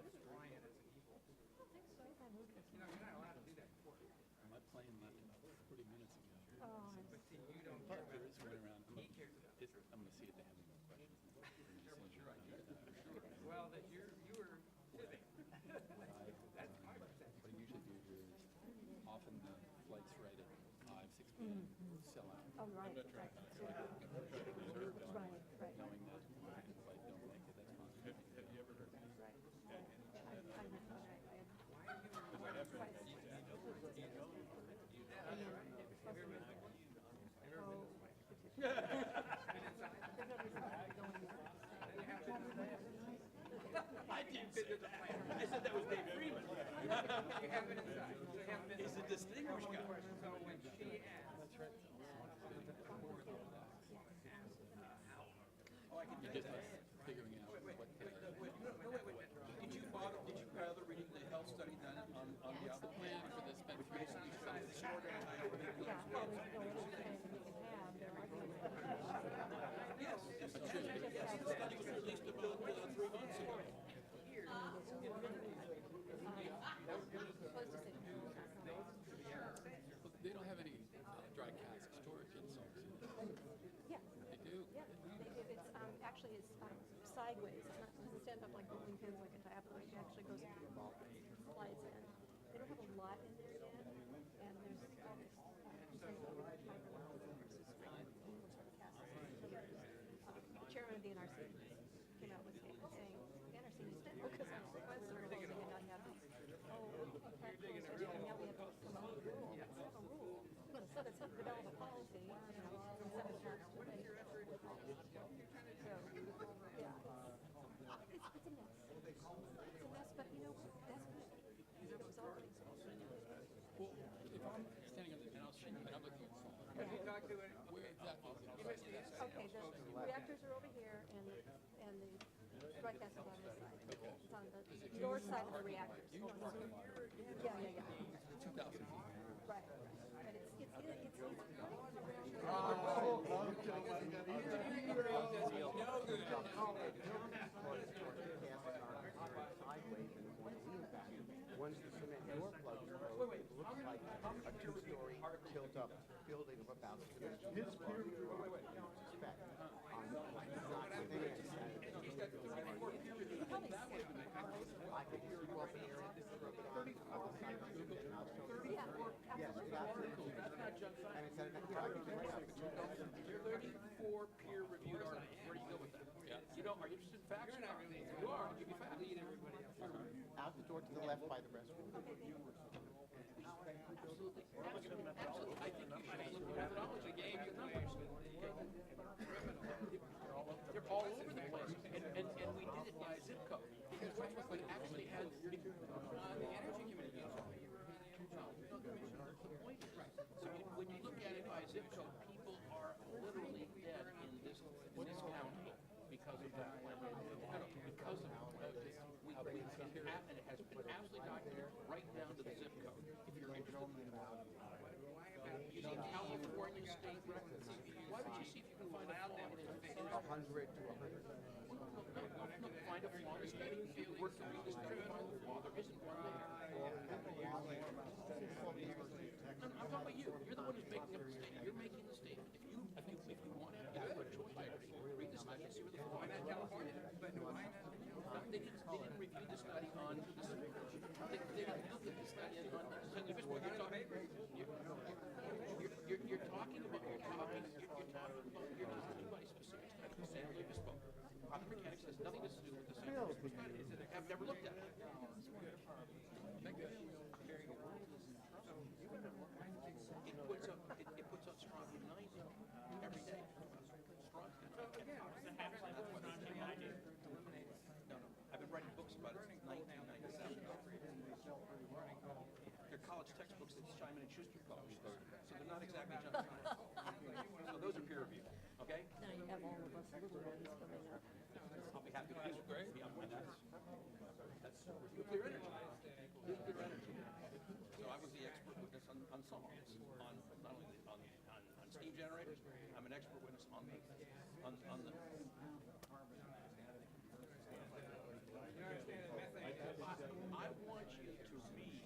destroying it as an evil. You know, you're not allowed to do that in court. My plane left about 40 minutes ago. But see, you don't care But about there is one around. He cares about it. I'm going to see if they have any more questions. Well, that you were living. That's my perception. What I usually do here is often the flights right at 5, 6 p.m. sell out. Oh, right. I'm not trying to reserve on knowing that if the flight don't make it, that's fine. Have you ever heard of me? I didn't say that. I said that was Dave Freeman. You have it inside. He's a distinguished guy. So when she asked, You're just figuring out what Did you bother reading the health study done on the other plan for this beneficiary Yes, yes, the study was released about 3 months ago. They don't have any dry cask storage in Salt Lake City. Yeah. They do? Yeah, it's actually it's sideways. It's not, it doesn't stand up like bowling pins like a tablet. It actually goes slides in. They don't have a lot in there yet, and there's all this the chairman of the NRC came out with a statement saying the NRC needs to focus on sequestering and not have this. Now we have to come up with a rule. It's not a rule. So that's how to develop a policy. You know, from 7 months to it's a mess. It's a mess, but you know what? That's good. It was all things. Well, if I'm standing on the, and I'm looking at Salt, have you talked to it? where exactly is it? Okay, the reactors are over here, and the broadcast is on this side. It's on the north side of the reactors. Yeah. 2,000 feet. Right. But it's Are you interested in facts? You are, I'll give you facts. Out the door to the left by the restroom. Absolutely. Absolutely. Absolutely. I think you should look at methodology. Game the numbers. They're all over the place. And we did it by zip code. Because we actually had the energy committee used all year. The point is, so when you look at it by zip code, people are literally dead in this county because of that. Because of and it has been absolutely documented right down to the zip code. If you're interested in using California state records, why don't you see if you can find a flaw in it? 100 to 100. Look, find a flaw in the state. If you work to read the state, find the flaw. There isn't one there. I'm talking about you. You're the one who's making up the statement. You're making the statement. If you want to have a choice, read the study and see where the flaw is. California, but why not? They didn't review the study on the they didn't look at the study on you're talking about by specific study. San Luis Obispo. Quantum mechanics has nothing to do with the San Luis Obispo study. I've never looked at it. It puts up strontium 90 every day. No, I've been writing books about it since 1997. They're college textbooks that Simon and Schuster published, so they're not exactly junk science. So those are peer reviewed, okay? Now you have all of us little ones coming up. I'll be happy to do it. Great. Yeah, that's nuclear energy. Nuclear energy. So I was the expert witness on songs, on not only on steam generators. I'm an expert witness on the. I want you to read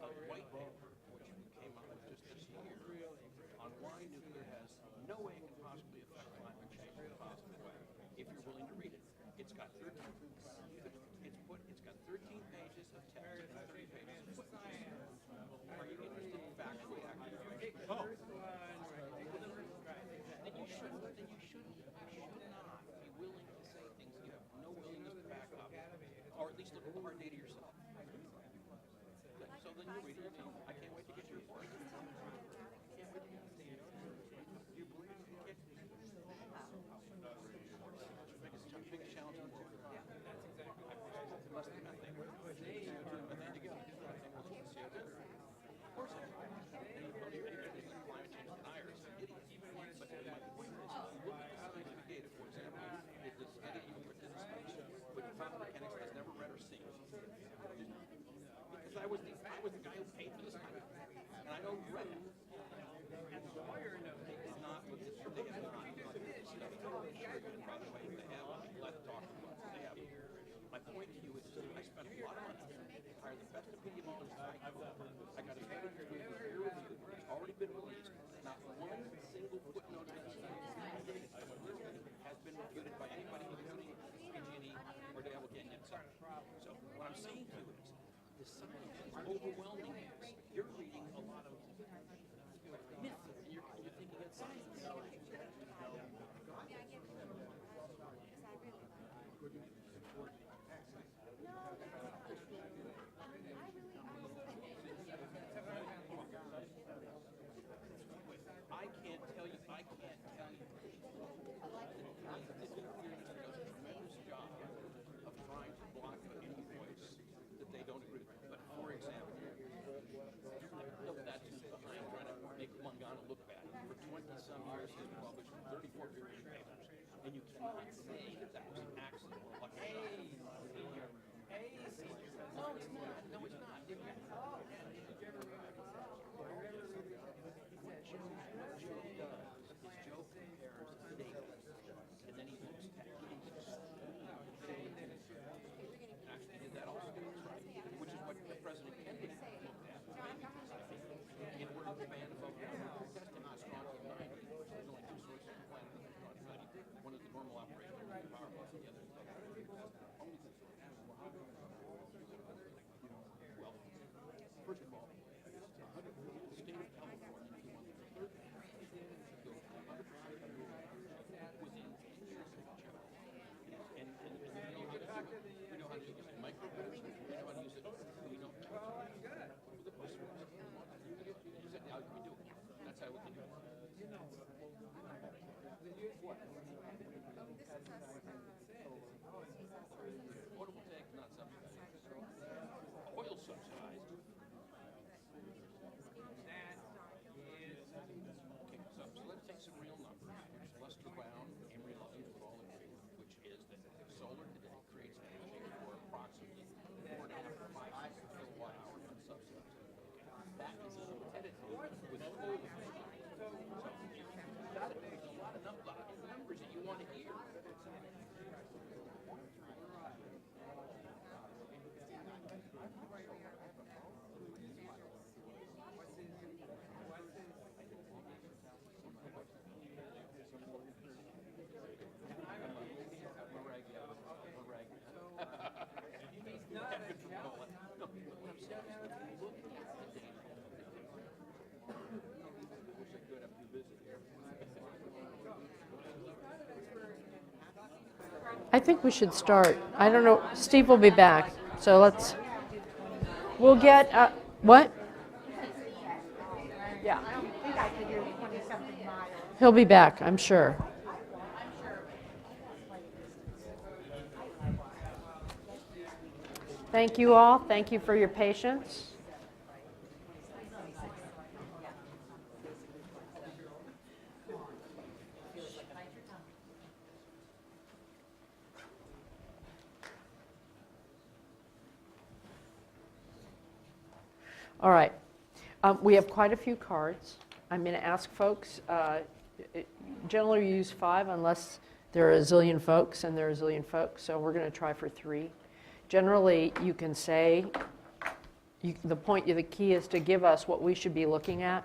a white paper which came out just this year on why nuclear has no way it can possibly affect climate change in a positive way. If you're willing to read it, it's got 13 pages of text and 30 pages of footnotes. Are you interested in factually accurate information? Oh. Then you should not be willing to say things that you have no willingness to back up, or at least look at the hard data yourself. So then you read it. I can't wait to get your report. Biggest challenge in the world. Yeah, that's exactly right. Less than methane. Methane to go. Of course it is. Climate change deniers are idiots. But my point is, look at the scientific data. For example, if the study you put in space with quantum mechanics has never read or seen. Because I was the guy who paid for the study. And I know read it. And the lawyer knows it's not what this they have not. By the way, they have let talk about they have. My point to you is I spent a lot of money to hire the best epidemiologists I could. I got a study here with peer review. It's already been released. Not one single footnote of the study has been refuted by anybody, including PG&E or the Allegheny. So what I'm saying to you is the science is overwhelming. You're reading a lot of myth, and you're thinking it's science. I can't tell you. The nuclear industry does a tremendous job of trying to block any voice that they don't agree with. But for example, Photovoltaic is not subsidized. Oil subsidized. Okay, so let's take some real numbers, which Lester Brown, Amory Lovins would all agree, which is that solar today creates energy for approximately 4.5 to 5 kilowatt hours unsubsidized. That is competitive with coal. So you've got to, there's a lot of numbers that you want to hear. I think we should start. I don't know, Steve will be back, so we'll get, what? Yeah. I don't think I could do 20-something miles. He'll be back, I'm sure. Thank you all. Thank you for your patience. All right. We have quite a few cards. I'm going to ask folks, generally we use 5 unless there are a zillion folks, and there are a zillion folks, so we're going to try for 3. Generally, you can say, the key is to give us what we should be looking at,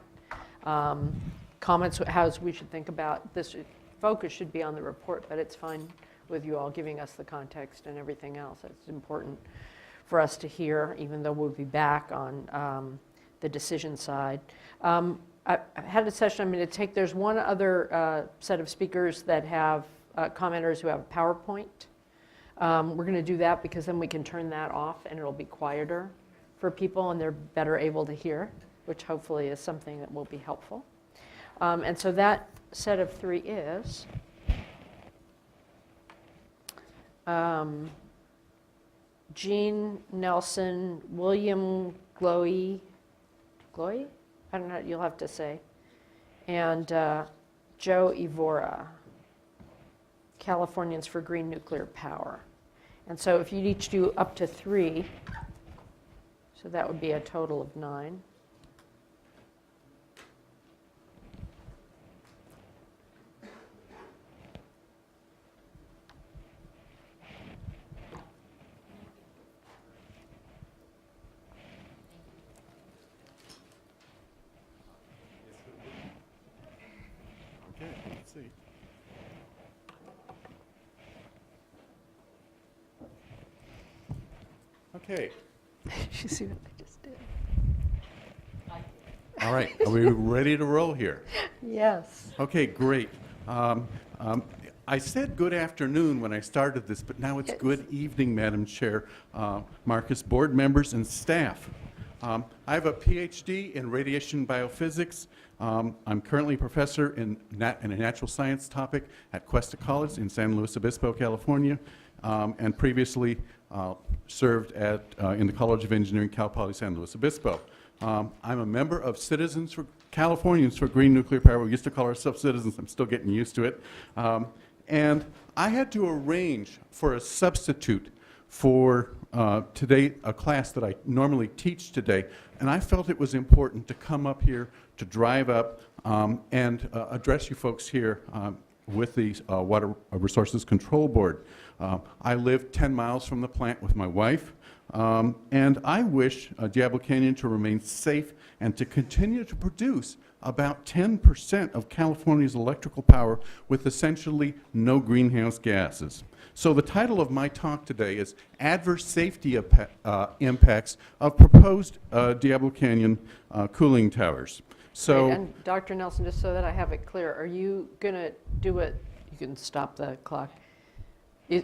comments, how we should think about this. Focus should be on the report, but it's fine with you all giving us the context and everything else. It's important for us to hear, even though we'll be back on the decision side. I had a session I'm going to take. There's one other set of speakers that have commenters who have a PowerPoint. We're going to do that because then we can turn that off and it'll be quieter for people and they're better able to hear, which hopefully is something that will be helpful. And so that set of 3 is Jean Nelson, William Gloy? I don't know, you'll have to say. And Joe Evora, Californians for Green Nuclear Power. And so if you'd each do up to 3, so that would be a total of 9. Okay, let's see. Okay. You see what I just did? All right. Are we ready to roll here? Yes. Okay, great. I said good afternoon when I started this, but now it's good evening, Madam Chair, Marcus, board members, and staff. I have a PhD in radiation biophysics. I'm currently a professor in a natural science topic at Cuesta College in San Luis Obispo, California, and previously served in the College of Engineering, Cal Poly San Luis Obispo. I'm a member of Californians for Green Nuclear Power. We used to call ourselves citizens. I'm still getting used to it. And I had to arrange for a substitute for today, a class that I normally teach today, and I felt it was important to come up here, to drive up, and address you folks here with the Water Resources Control Board. I live 10 miles from the plant with my wife, and I wish Diablo Canyon to remain safe and to continue to produce about 10% of California's electrical power with essentially no greenhouse gases. So the title of my talk today is Adverse Safety Impacts of Proposed Diablo Canyon Cooling Towers. So, and Dr. Nelson, just so that I have it clear, are you going to do it? You can stop the clock.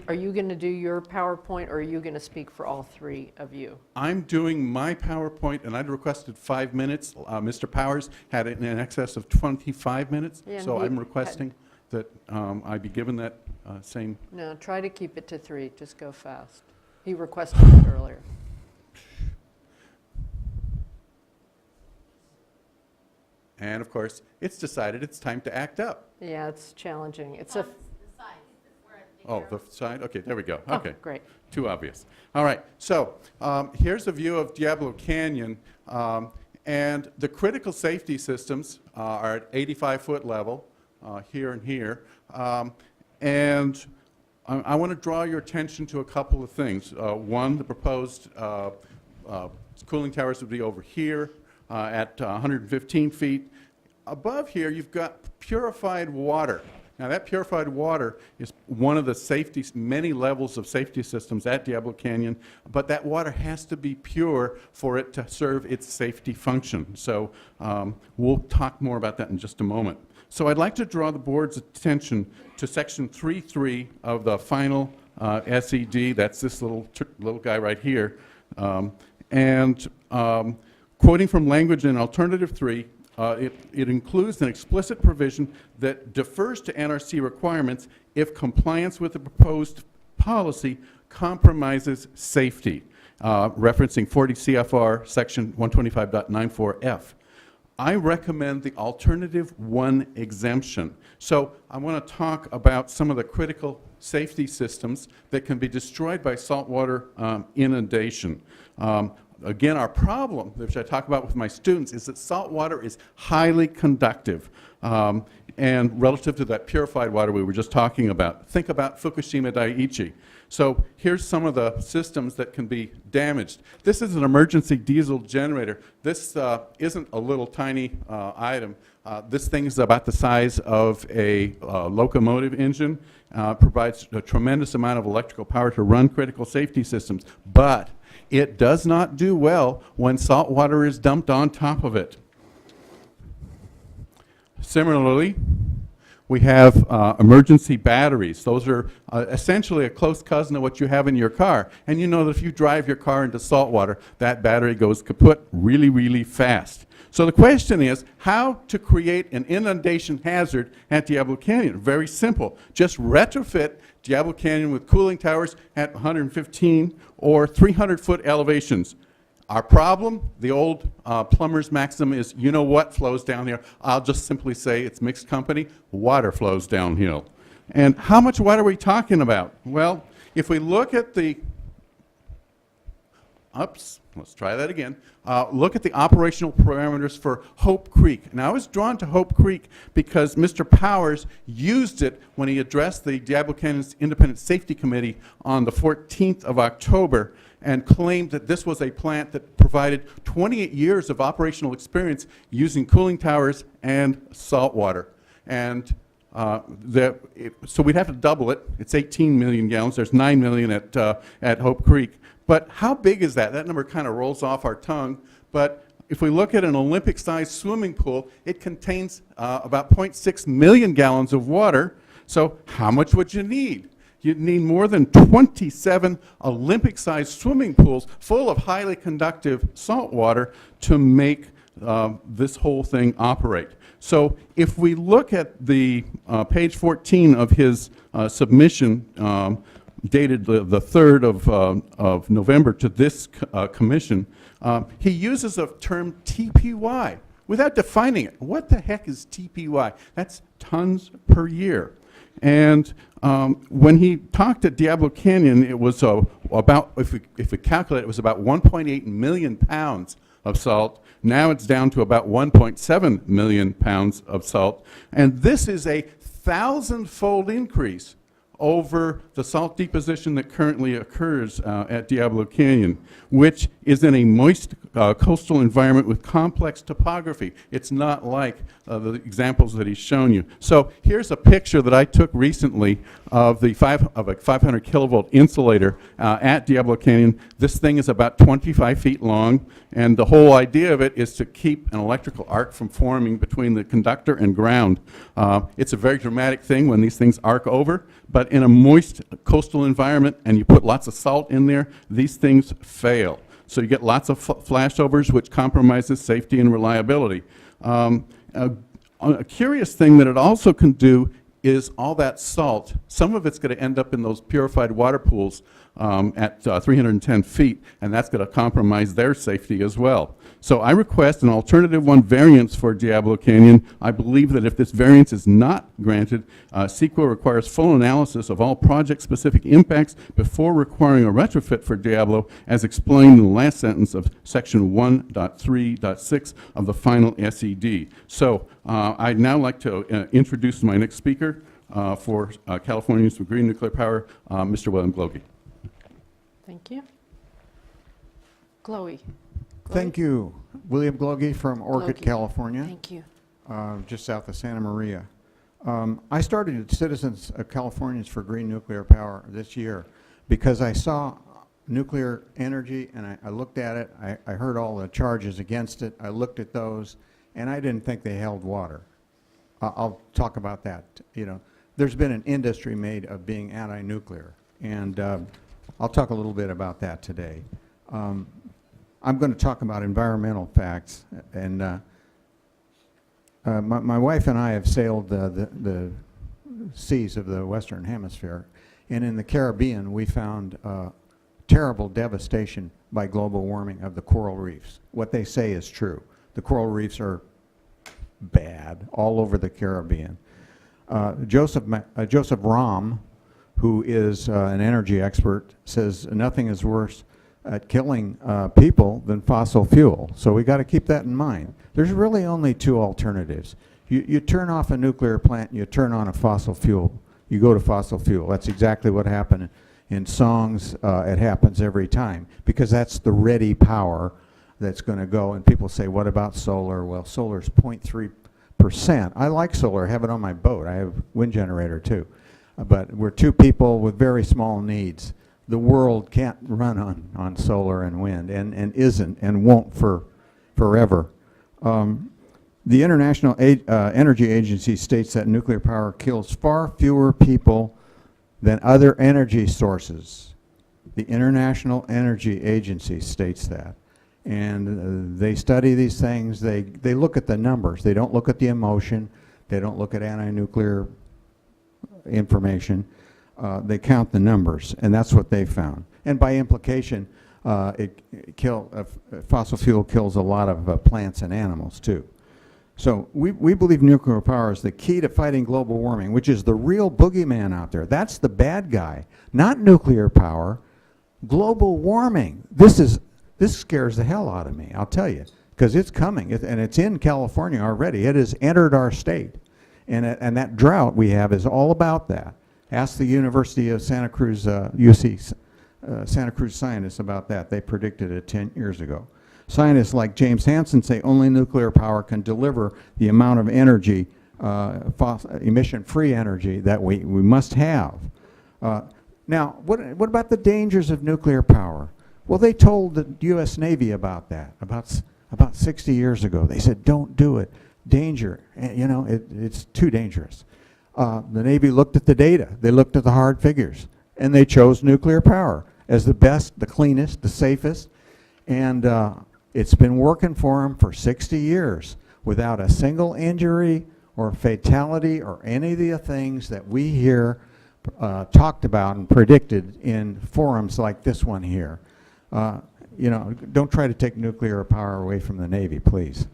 Are you going to do your PowerPoint, or are you going to speak for all three of you? I'm doing my PowerPoint, and I'd requested 5 minutes. Mr. Powers had it in excess of 25 minutes, Yeah, and so he I'm had- requesting that I be given that same. No, try to keep it to 3, just go fast. He requested it earlier. And of course, it's decided it's time to act up. Yeah, it's challenging. It's a, Oh, the side? Okay, there we go. oh, Okay. great. Too obvious. All right, so here's a view of Diablo Canyon, and the critical safety systems are at 85-foot level, here and here. And I want to draw your attention to a couple of things. One, the proposed cooling towers would be over here at 115 feet. Above here, you've got purified water. Now, that purified water is one of the many levels of safety systems at Diablo Canyon, but that water has to be pure for it to serve its safety function. So we'll talk more about that in just a moment. So I'd like to draw the board's attention to section 3.3 of the final SED. That's this little guy right here. Quoting from language in Alternative 3, it includes an explicit provision that defers to NRC requirements if compliance with the proposed policy compromises safety, referencing 40 CFR section 125.94F. I recommend the Alternative 1 exemption. So I want to talk about some of the critical safety systems that can be destroyed by saltwater inundation. Again, our problem, which I talk about with my students, is that salt water is highly conductive. And relative to that purified water we were just talking about, think about Fukushima Daiichi. So here's some of the systems that can be damaged. This is an emergency diesel generator. This isn't a little tiny item. This thing is about the size of a locomotive engine, provides a tremendous amount of electrical power to run critical safety systems, but it does not do well when salt water is dumped on top of it. Similarly, we have emergency batteries. Those are essentially a close cousin of what you have in your car. And you know that if you drive your car into salt water, that battery goes kaput really, really fast. So the question is how to create an inundation hazard at Diablo Canyon. Very simple. Just retrofit Diablo Canyon with cooling towers at 115 or 300-foot elevations. Our problem, the old plumber's maxim is, you know what flows down here? I'll just simply say it's mixed company. Water flows downhill. And how much water are we talking about? Well, if we look at the let's try that again. Look at the operational parameters for Hope Creek. Now, I was drawn to Hope Creek because Mr. Powers used it when he addressed the Diablo Canyon's Independent Safety Committee on the 14th of October and claimed that this was a plant that provided 28 years of operational experience using cooling towers and salt water. And so we'd have to double it. It's 18 million gallons. There's 9 million at Hope Creek. But how big is that? That number kind of rolls off our tongue. But if we look at an Olympic-sized swimming pool, it contains about 0.6 million gallons of water. So how much would you need? You'd need more than 27 Olympic-sized swimming pools full of highly conductive salt water to make this whole thing operate. So if we look at the page 14 of his submission, dated the 3rd of November to this commission, he uses a term TPY without defining it. What the heck is TPY? That's tons per year. And when he talked at Diablo Canyon, it was about, if we calculate, it was about 1.8 million pounds of salt. Now it's down to about 1.7 million pounds of salt. And this is a 1,000-fold increase over the salt deposition that currently occurs at Diablo Canyon, which is in a moist coastal environment with complex topography. It's not like the examples that he's shown you. So here's a picture that I took recently of a 500 kilovolt insulator at Diablo Canyon. This thing is about 25 feet long, and the whole idea of it is to keep an electrical arc from forming between the conductor and ground. It's a very dramatic thing when these things arc over, but but in a moist coastal environment and you put lots of salt in there, these things fail. So you get lots of flashovers, which compromises safety and reliability. A curious thing that it also can do is all that salt, some of it's going to end up in those purified water pools at 310 feet, and that's going to compromise their safety as well. So I request an alternative 1 variance for Diablo Canyon. I believe that if this variance is not granted, CEQA requires full analysis of all project-specific impacts before requiring a retrofit for Diablo, as explained in the last sentence of section 1.3.6 of the final SED. So I'd now like to introduce my next speaker for California Institute for Green Nuclear Power, Mr. William Glogey. Thank you. Chloe. Thank you. William Glogey from Orchid, Glogey. California, Thank you. just south of Santa Maria. I started at Citizens Californians for Green Nuclear Power this year because I saw nuclear energy and I looked at it. I heard all the charges against it. I looked at those and I didn't think they held water. I'll talk about that. You know, there's been an industry made of being anti-nuclear, and I'll talk a little bit about that today. I'm going to talk about environmental facts, and my wife and I have sailed the seas of the Western Hemisphere, and in the Caribbean we found terrible devastation by global warming of the coral reefs. What they say is true. The coral reefs are bad all over the Caribbean. Joseph Rahm, who is an energy expert, says nothing is worse at killing people than fossil fuel. So we got to keep that in mind. There's really only 2 alternatives. You turn off a nuclear plant, you turn on a fossil fuel. You go to fossil fuel. That's exactly what happened in songs. It happens every time because that's the ready power that's going to go. And people say, what about solar? Well, solar's 0.3%. I like solar. I have it on my boat. I have a wind generator too. But we're 2 people with very small needs. The world can't run on solar and wind, and isn't, and won't for forever. The International Energy Agency states that nuclear power kills far fewer people than other energy sources. The International Energy Agency states that. And they study these things. They look at the numbers. They don't look at the emotion. They don't look at anti-nuclear information. They count the numbers, and that's what they found. And by implication, fossil fuel kills a lot of plants and animals too. So we believe nuclear power is the key to fighting global warming, which is the real boogeyman out there. That's the bad guy, not nuclear power. Global warming. This scares the hell out of me, I'll tell you, because it's coming, and it's in California already. It has entered our state, and that drought we have is all about that. Ask the University of Santa Cruz, UC Santa Cruz scientists about that. They predicted it 10 years ago. Scientists like James Hansen say only nuclear power can deliver the amount of energy, emission-free energy that we must have. Now, what about the dangers of nuclear power? Well, they told the U.S. Navy about that about 60 years ago. They said, don't do it. Danger. You know, it's too dangerous. The Navy looked at the data. They looked at the hard figures, and they chose nuclear power as the best, the cleanest, the safest, and it's been working for them for 60 years without a single injury or fatality or any of the things that we hear talked about and predicted in forums like this one here. You know, don't try to take nuclear power away from the Navy, please.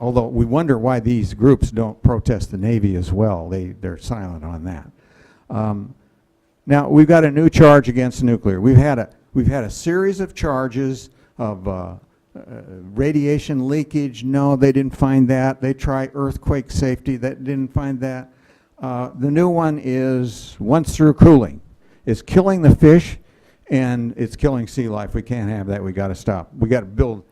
Although we wonder why these groups don't protest the Navy as well. They're silent on that. Now we've got a new charge against nuclear. We've had a series of charges of radiation leakage. No, they didn't find that. They tried earthquake safety. That didn't find that. The new one is once through cooling. It's killing the fish, and it's killing sea life. We can't have that. We got to stop. We got to build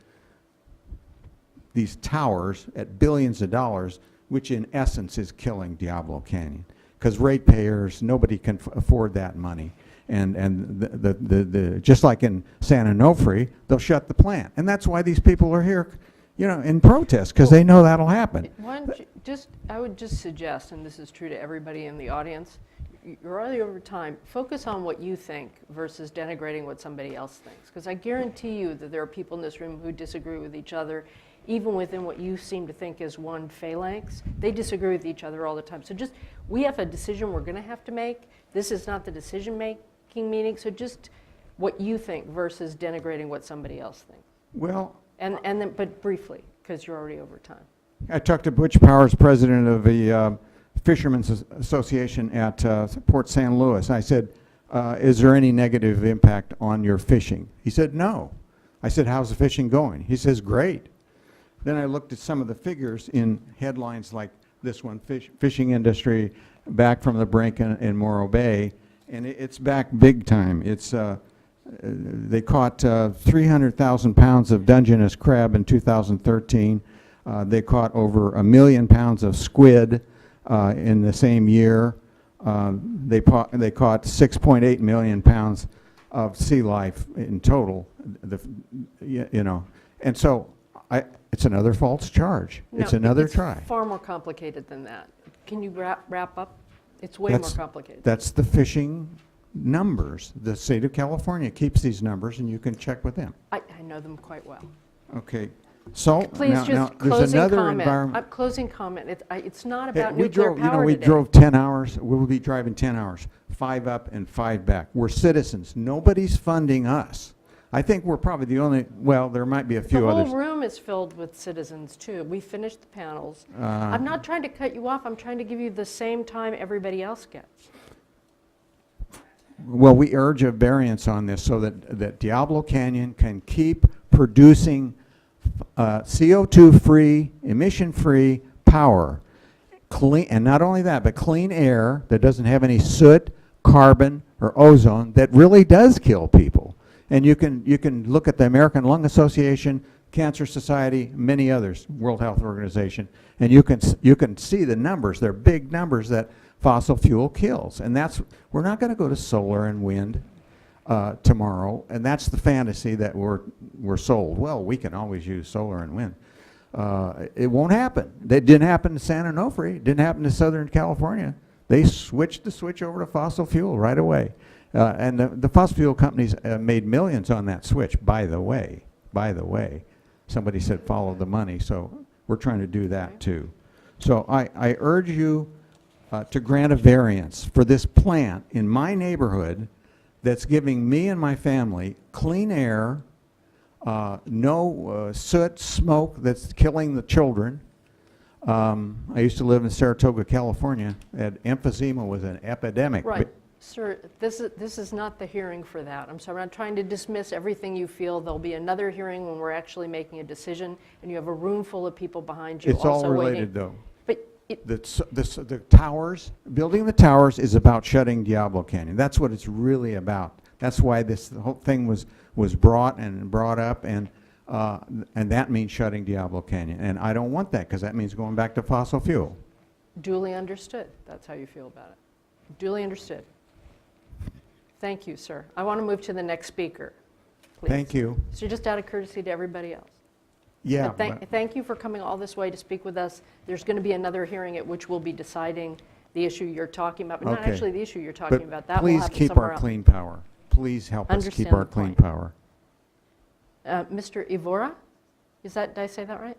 these towers at billions of dollars, which in essence is killing Diablo Canyon, because ratepayers, nobody can afford that money, and just like in San Onofre, they'll shut the plant, and that's why these people are here, you know, in protest, because they know that'll happen. I would just suggest, and this is true to everybody in the audience, you're already over time. Focus on what you think versus denigrating what somebody else thinks. Because I guarantee you that there are people in this room who disagree with each other, even within what you seem to think is one phalanx. They disagree with each other all the time. So just, we have a decision we're going to have to make. This is not the decision-making meeting. So just what you think versus denigrating what somebody else thinks. Well, And then, but briefly, because you're already over time. I talked to Butch Powers, president of the Fishermen's Association at Port San Luis. I said, is there any negative impact on your fishing? He said, no. I said, how's the fishing going? He says, great. Then I looked at some of the figures in headlines like this one, fishing industry back from the brink in Morro Bay, and it's back big time. It's they caught 300,000 pounds of Dungeness crab in 2013. They caught over 1 million pounds of squid in the same year. They caught 6.8 million pounds of sea life in total. You know, and so it's another false charge. No, It's another it's try. far more complicated than that. Can you wrap up? It's way more complicated. That's the fishing numbers. The state of California keeps these numbers, and you can check with them. I know them quite well. Okay. So Please now just there's closing another comment. environment. Closing comment. It's not Hey, about we nuclear drove, power we today. drove 10 hours. We'll be driving 10 hours, 5 up and 5 back. We're citizens. Nobody's funding us. I think we're probably the only, well, there might be a The few whole others. room is filled with citizens, too. We finished the panels. Uh, I'm not trying to cut you off. I'm trying to give you the same time everybody else gets. Well, we urge a variance on this so that Diablo Canyon can keep producing CO2-free, emission-free power. Clean, and not only that, but clean air that doesn't have any soot, carbon, or ozone that really does kill people. And you can look at the American Lung Association, Cancer Society, many others, World Health Organization, and you can see the numbers. They're big numbers that fossil fuel kills. And we're not going to go to solar and wind tomorrow, and that's the fantasy that we're sold. Well, we can always use solar and wind. It won't happen. It didn't happen to San Onofre. It didn't happen to Southern California. They switched the switch over to fossil fuel right away. And the fossil fuel companies made millions on that switch, by the way. By the way. Somebody said follow the money, so we're trying to do that too. So I urge you to grant a variance for this plant in my neighborhood that's giving me and my family clean air, no soot, smoke that's killing the children. I used to live in Saratoga, California, and emphysema was an epidemic. Right. Sir, this is not the hearing for that. I'm sorry, I'm not trying to dismiss everything you feel. There'll be another hearing when we're actually making a decision, and you have a room full of people behind you It's also all waiting. related, though. But The towers, building the towers is about shutting Diablo Canyon. That's what it's really about. That's why the whole thing was brought up, and that means shutting Diablo Canyon. And I don't want that, because that means going back to fossil fuel. duly understood. That's how you feel about it. Duly understood. Thank you, sir. I want to move to the next speaker, please. Thank you. So just out of courtesy to everybody else. Yeah. But thank you for coming all this way to speak with us. There's going to be another hearing at which we'll be deciding the issue you're talking about, but not Okay. actually the issue you're talking But about. That will please happen keep somewhere our else. clean power. Please help us keep Understand our the clean point. power. Mr. Ivora, did I say that right?